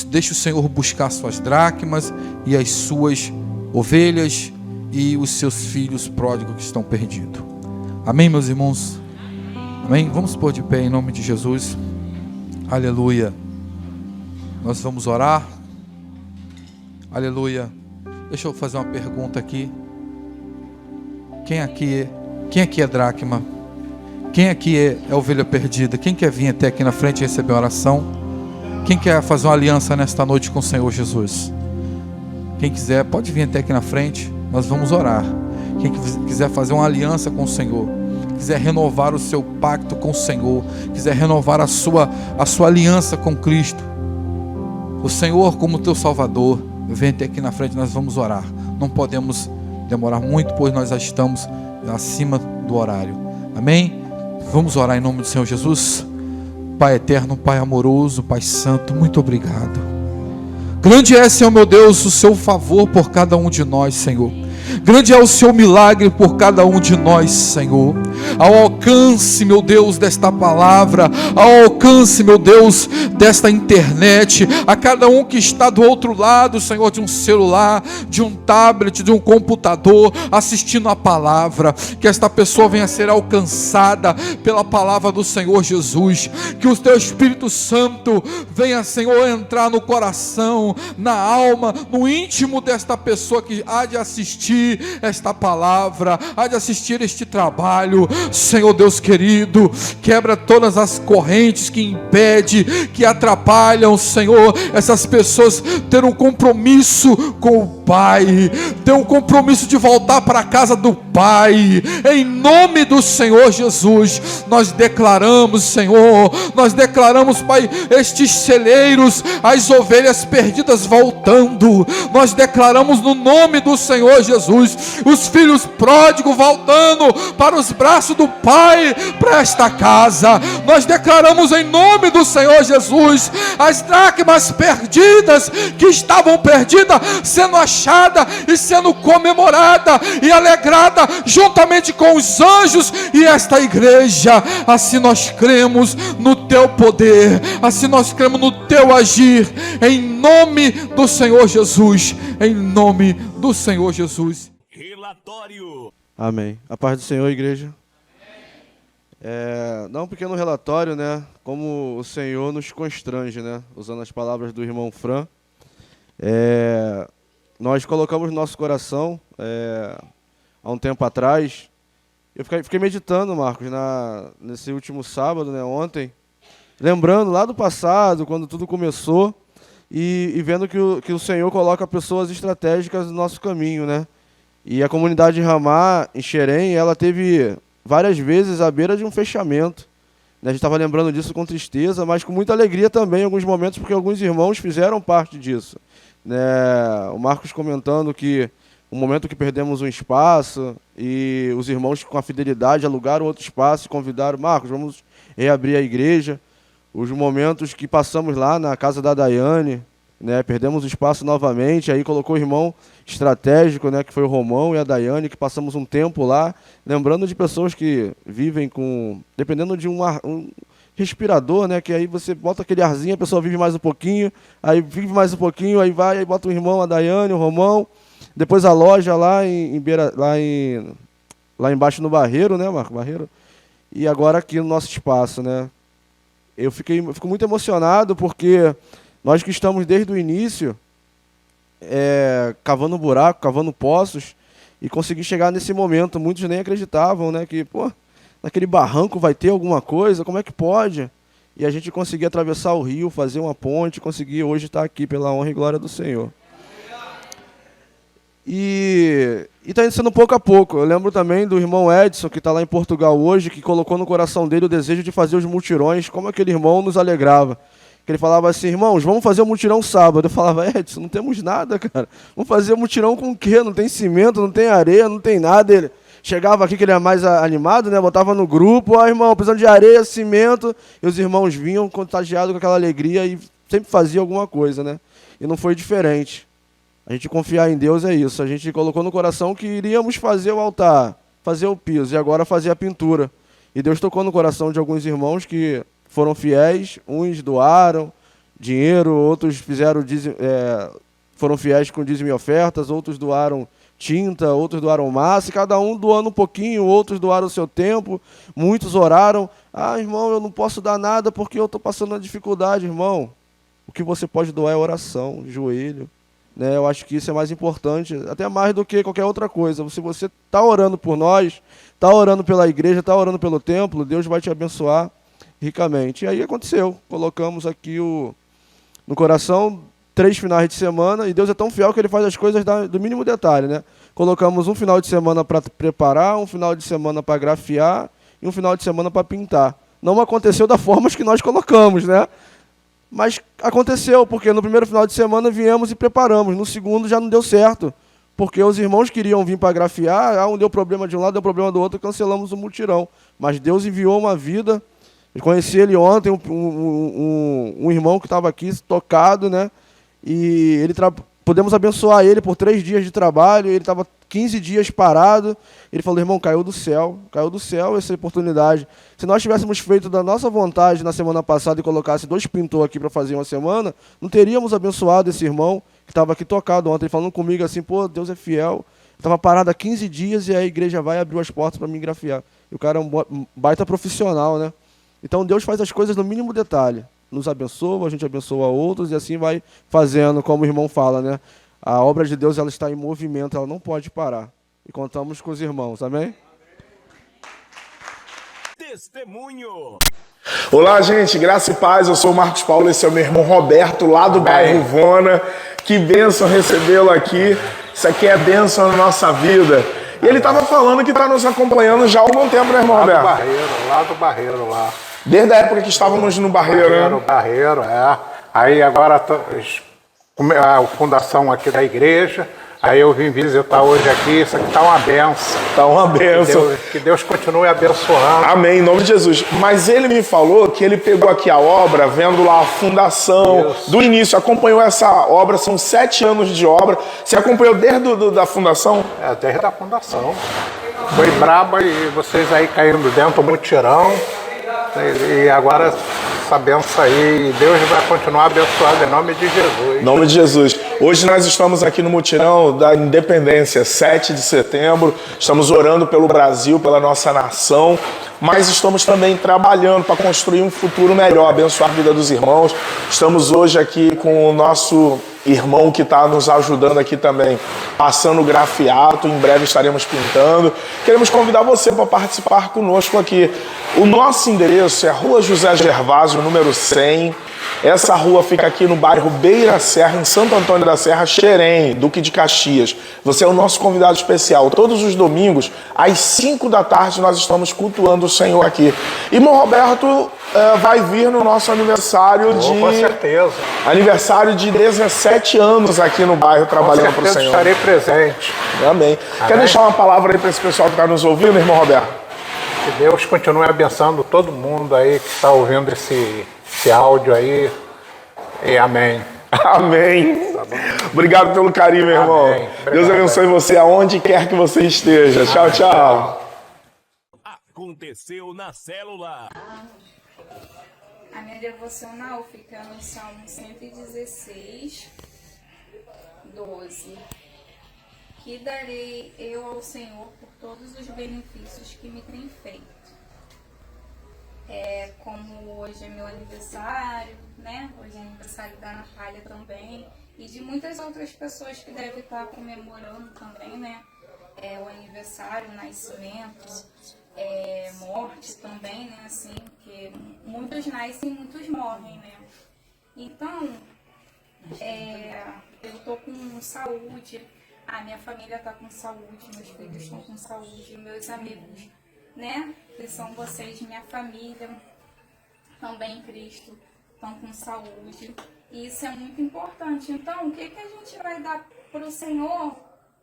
E: Deixa o Senhor buscar suas dracmas e as suas ovelhas e os seus filhos pródigos que estão perdidos. Amém, meus irmãos? Amém? Vamos pôr de pé em nome de Jesus. Aleluia. Nós vamos orar. Aleluia. Deixa eu fazer uma pergunta aqui. Quem aqui é dracma? Quem aqui é ovelha perdida? Quem quer vir até aqui na frente e receber uma oração? Quem quer fazer uma aliança nesta noite com o Senhor Jesus? Quem quiser, pode vir até aqui na frente. Nós vamos orar. Quem quiser fazer uma aliança com o Senhor, quiser renovar o seu pacto com o Senhor, quiser renovar a sua aliança com Cristo, o Senhor como teu Salvador, vem até aqui na frente. Nós vamos orar. Não podemos demorar muito, pois nós já estamos acima do horário. Amém? Vamos orar em nome do Senhor Jesus. Pai eterno, Pai amoroso, Pai santo, muito obrigado. Grande é, Senhor meu Deus, o seu favor por cada um de nós, Senhor. Grande é o seu milagre por cada um de nós, Senhor. Ao alcance, meu Deus, desta palavra, ao alcance, meu Deus, desta internet, a cada um que está do outro lado, Senhor, de um celular, de um tablet, de um computador, assistindo a palavra, que esta pessoa venha a ser alcançada pela palavra do Senhor Jesus, que o teu Espírito Santo venha, Senhor, entrar no coração, na alma, no íntimo desta pessoa que há de assistir esta palavra, há de assistir este trabalho. Senhor Deus querido, quebra todas as correntes que impedem, que atrapalham, Senhor, essas pessoas ter um compromisso com o Pai, ter um compromisso de voltar para a casa do Pai. Em nome do Senhor Jesus, nós declaramos, Senhor, Pai, estes celeiros, as ovelhas perdidas voltando. Nós declaramos no nome do Senhor Jesus, os filhos pródigos voltando para os braços do Pai, para esta casa. Nós declaramos em nome do Senhor Jesus, as dracmas perdidas, que estavam perdidas, sendo achada e sendo comemorada e alegrada juntamente com os anjos e esta igreja. Assim nós cremos no teu poder, assim nós cremos no teu agir, em nome do Senhor Jesus, em nome do Senhor Jesus.
A: Relatório.
F: Amém. A paz do Senhor, igreja. Dá um pequeno relatório, né? Como o Senhor nos constrange, né? Usando as palavras do irmão Fran. Nós colocamos no nosso coração, há um tempo atrás, eu fiquei meditando, Marcos, nesse último sábado, né, ontem, lembrando lá do passado, quando tudo começou, e vendo que o Senhor coloca pessoas estratégicas no nosso caminho, né? E a comunidade Ramá, em Xerém, ela teve várias vezes à beira de um fechamento. A gente estava lembrando disso com tristeza, mas com muita alegria também em alguns momentos, porque alguns irmãos fizeram parte disso. O Marcos comentando que o momento que perdemos um espaço e os irmãos com a fidelidade alugaram outro espaço e convidaram: Marcos, vamos reabrir a igreja. Os momentos que passamos lá na casa da Daiane, né, perdemos o espaço novamente, aí colocou o irmão estratégico, né, que foi o Romão e a Daiane, que passamos um tempo lá, lembrando de pessoas que vivem dependendo de um respirador, né, que aí você bota aquele arzinho, a pessoa vive mais um pouquinho, aí vive mais um pouquinho, aí vai, aí bota o irmão, a Daiane, o Romão, Depois a loja lá lá embaixo no Barreiro, né, Marco? Barreiro. E agora aqui no nosso espaço, né? Eu fico muito emocionado porque nós que estamos desde o início, cavando buraco, cavando poços, e conseguir chegar nesse momento. Muitos nem acreditavam, né? Que, pô, naquele barranco vai ter alguma coisa, como é que pode? E a gente conseguir atravessar o rio, fazer uma ponte, conseguir hoje estar aqui pela honra e glória do Senhor. E está sendo pouco a pouco. Eu lembro também do irmão Edson, que está lá em Portugal hoje, que colocou no coração dele o desejo de fazer os mutirões. Como aquele irmão nos alegrava. Que ele falava assim: irmãos, vamos fazer o mutirão sábado. Eu falava: Edson, não temos nada, cara. Vamos fazer o mutirão com o quê? Não tem cimento, não tem areia, não tem nada. Ele chegava aqui, que ele era mais animado, né? Botava no grupo: ó, irmão, precisando de areia, cimento. E os irmãos vinham contagiados com aquela alegria e sempre fazia alguma coisa, né? E não foi diferente. A gente confiar em Deus é isso. A gente colocou no coração que iríamos fazer o altar, fazer o piso e agora fazer a pintura. E Deus tocou no coração de alguns irmãos que foram fiéis. Uns doaram dinheiro, outros foram fiéis com dízimo e ofertas, outros doaram tinta, outros doaram massa, e cada um doando um pouquinho, outros doaram o seu tempo, muitos oraram. Ah, irmão, eu não posso dar nada porque eu estou passando uma dificuldade, irmão. O que você pode doar é oração, joelho. Né, eu acho que isso é mais importante, até mais do que qualquer outra coisa. Se você está orando por nós, está orando pela igreja, está orando pelo templo, Deus vai te abençoar ricamente. E aí aconteceu. Colocamos aqui no coração 3 finais de semana, e Deus é tão fiel que Ele faz as coisas do mínimo detalhe. Né? Colocamos um final de semana para preparar, um final de semana para grafiar e um final de semana para pintar. Não aconteceu da forma que nós colocamos, né? Mas aconteceu, porque no primeiro final de semana viemos e preparamos. No segundo já não deu certo, porque os irmãos queriam vir para grafiar, um deu problema de um lado, deu problema do outro, cancelamos o mutirão. Mas Deus enviou uma vida. Eu conheci ele ontem, um irmão que estava aqui tocado, né? E pudemos abençoar ele por 3 dias de trabalho. Ele estava 15 dias parado. Ele falou: irmão, caiu do céu essa oportunidade. Se nós tivéssemos feito da nossa vontade na semana passada e colocasse 2 pintores aqui para fazer uma semana, não teríamos abençoado esse irmão que estava aqui tocado ontem, falando comigo assim: pô, Deus é fiel. Estava parado há 15 dias e a igreja vai abrir as portas para me grafiar. E o cara é um baita profissional, né? Então Deus faz as coisas no mínimo detalhe. Nos abençoa, a gente abençoa outros e assim vai fazendo, como o irmão fala, né? A obra de Deus, ela está em movimento, ela não pode parar. E contamos com os irmãos, amém?
A: Testemunho.
B: Olá, gente, graça e paz. Eu sou o Marcos Paulo, esse é o meu irmão Roberto, lá do bairro Vona. Que bênção recebê-lo aqui. Isso aqui é bênção na nossa vida. E ele estava falando que está nos acompanhando já há algum tempo, né, irmão Roberto?
G: Lá do Barreiro, lá.
B: Desde a época que estávamos no Barreiro, né?
G: Barreiro, é. Aí agora a fundação aqui da igreja, aí eu vim visitar hoje aqui, isso aqui está uma benção.
B: Está uma benção.
G: Que Deus continue abençoando.
B: Amém, em nome de Jesus. Mas ele me falou que ele pegou aqui a obra, vendo lá a fundação, do início, acompanhou essa obra, são 7 anos de obra. Você acompanhou desde da fundação?
G: É, desde a fundação. Foi braba e vocês aí caindo dentro do mutirão. E agora essa benção aí, Deus vai continuar abençoado em nome de Jesus.
B: Em nome de Jesus. Hoje nós estamos aqui no mutirão da Independência, 7 de setembro. Estamos orando pelo Brasil, pela nossa nação, mas estamos também trabalhando para construir um futuro melhor, abençoar a vida dos irmãos. Estamos hoje aqui com o nosso irmão que está nos ajudando aqui também, passando o grafiato, em breve estaremos pintando. Queremos convidar você para participar conosco aqui. O nosso endereço é Rua José Gervásio, número 100. Essa rua fica aqui no bairro Beira Serra, em Santo Antônio da Serra, Xerém, Duque de Caxias. Você é o nosso convidado especial. Todos os domingos, às 5 da tarde, nós estamos cultuando o Senhor aqui. Irmão Roberto vai vir no nosso aniversário
G: com certeza.
B: Aniversário de 17 anos aqui no bairro, trabalhando para o Senhor.
G: Estarei presente.
B: Amém. Quer deixar uma palavra aí para esse pessoal que está nos ouvindo, irmão Roberto?
G: Que Deus continue abençoando todo mundo aí que está ouvindo esse áudio aí. E amém.
B: Amém.
G: Tá bom.
B: Obrigado pelo carinho, meu irmão.
G: Amém.
B: Deus abençoe você aonde quer que você esteja. Tchau, tchau.
A: Aconteceu na célula.
H: A minha devocional fica no Salmo 116, 12. Que darei eu ao Senhor por todos os benefícios que me tem feito. Como hoje é meu aniversário, né? Hoje é aniversário da Natália também. E de muitas outras pessoas que devem estar comemorando também, né? O aniversário, o nascimento, morte também, né? Assim, porque muitos nascem e muitos morrem, né? Então, eu tô com saúde, a minha família tá com saúde, meus filhos estão com saúde, meus amigos, né? Que são vocês, minha família, também em Cristo, estão com saúde. E isso é muito importante. Então, o que a gente vai dar para o Senhor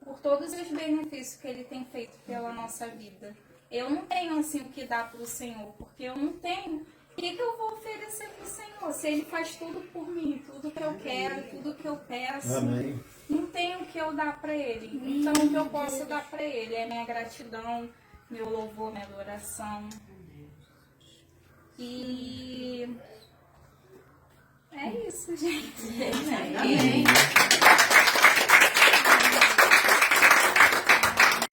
H: por todos os benefícios que Ele tem feito pela nossa vida? Eu não tenho assim o que dar para o Senhor, porque eu não tenho. O que eu vou oferecer para o Senhor? Se Ele faz tudo por mim, tudo que eu quero, tudo que eu peço,
I: Amém.
H: Não tenho o que eu dar para Ele. Então, o que eu posso dar para Ele é minha gratidão, meu louvor, minha adoração. E é isso, gente. Amém.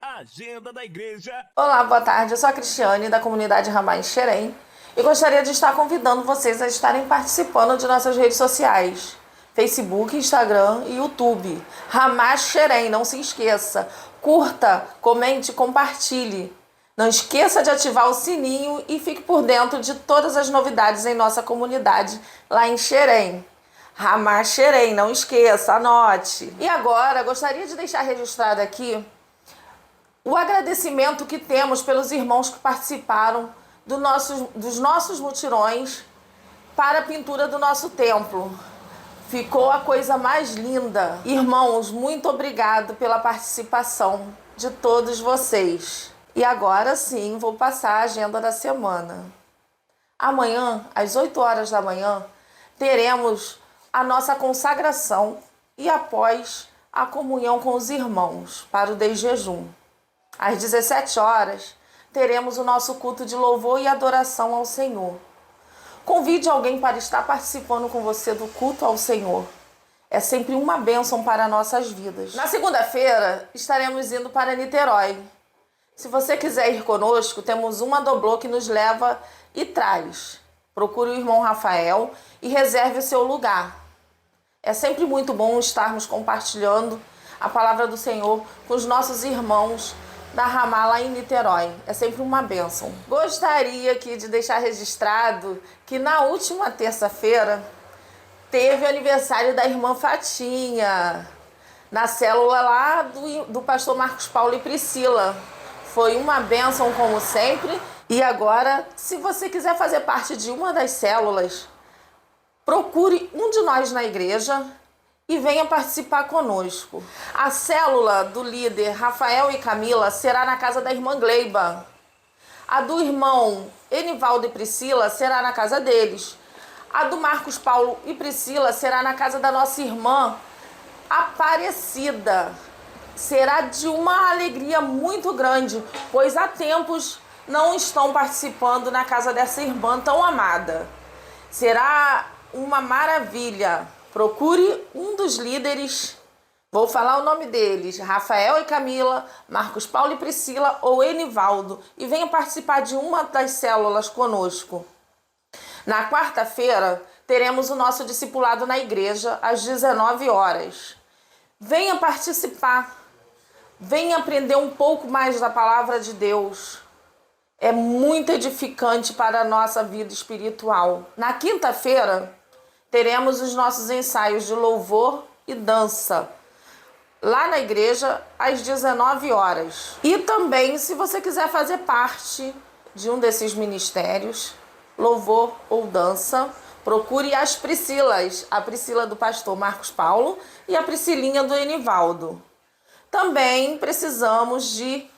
A: Agenda da igreja.
J: Olá, boa tarde. Eu sou a Cristiane, da comunidade Ramá em Xerém, e gostaria de estar convidando vocês a estarem participando de nossas redes sociais: Facebook, Instagram e YouTube. Ramá Xerém, não se esqueça. Curta, comente, compartilhe. Não esqueça de ativar o sininho e fique por dentro de todas as novidades em nossa comunidade lá em Xerém. Ramá Xerém, não esqueça, anote. E agora, gostaria de deixar registrado aqui o agradecimento que temos pelos irmãos que participaram dos nossos mutirões para a pintura do nosso templo. Ficou a coisa mais linda. Irmãos, muito obrigado pela participação de todos vocês. E agora sim, vou passar a agenda da semana. Amanhã, às 8 horas da manhã, teremos a nossa consagração e após a comunhão com os irmãos para o desjejum. Às 17 horas, teremos o nosso culto de louvor e adoração ao Senhor. Convide alguém para estar participando com você do culto ao Senhor. É sempre uma bênção para nossas vidas. Na segunda-feira, estaremos indo para Niterói. Se você quiser ir conosco, temos uma doblô que nos leva e traz. Procure o irmão Rafael e reserve o seu lugar. É sempre muito bom estarmos compartilhando a palavra do Senhor com os nossos irmãos da Ramá lá em Niterói. É sempre uma bênção. Gostaria aqui de deixar registrado que na última terça-feira teve o aniversário da irmã Fatinha, na célula lá do pastor Marcos Paulo e Priscila. Foi uma bênção como sempre. E agora, se você quiser fazer parte de uma das células, procure um de nós na igreja e venha participar conosco. A célula do líder Rafael e Camila será na casa da irmã Gleiba. A do irmão Enivaldo e Priscila será na casa deles. A do Marcos Paulo e Priscila será na casa da nossa irmã Aparecida. Será de uma alegria muito grande, pois há tempos não estão participando na casa dessa irmã tão amada. Será uma maravilha. Procure um dos líderes, vou falar o nome deles: Rafael e Camila, Marcos Paulo e Priscila ou Enivaldo, e venha participar de uma das células conosco. Na quarta-feira, teremos o nosso discipulado na igreja às 19 horas. Venha participar. Venha aprender um pouco mais da palavra de Deus. É muito edificante para a nossa vida espiritual. Na quinta-feira, teremos os nossos ensaios de louvor e dança, lá na igreja, às 19 horas. E também, se você quiser fazer parte de um desses ministérios, louvor ou dança, procure as Priscilas, a Priscila do pastor Marcos Paulo e a Priscilinha do Enivaldo. Também precisamos de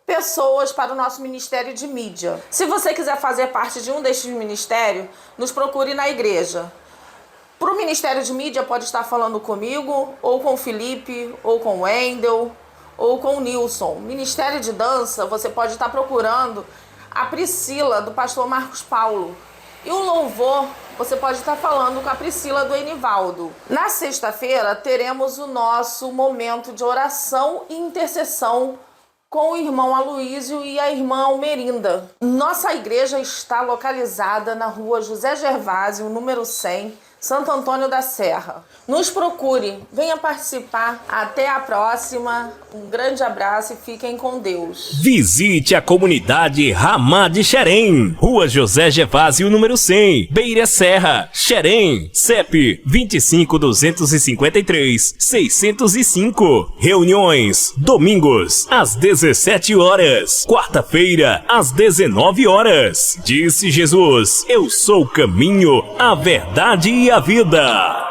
J: pessoas para o nosso ministério de mídia. Se você quiser fazer parte de um destes ministérios, nos procure na igreja. Para o ministério de mídia, pode estar falando comigo, ou com o Felipe, ou com o Wendel, ou com o Nilson. Ministério de dança, você pode estar procurando a Priscila, do pastor Marcos Paulo. E o louvor, você pode estar falando com a Priscila do Enivaldo. Na sexta-feira, teremos o nosso momento de oração e intercessão com o irmão Aloísio e a irmã Almerinda. Nossa igreja está localizada na rua José Gervásio, número 100, Santo Antônio da Serra. Nos procure, venha participar. Até a próxima. Um grande abraço e fiquem com Deus.
A: Visite a comunidade Ramá de Xerém, Rua José Gervásio, número 100, Beira Serra, Xerém, CEP 25.253.605. Reuniões, domingos, às 17 horas, quarta-feira, às 19 horas. Disse Jesus, eu sou o caminho, a verdade e a vida.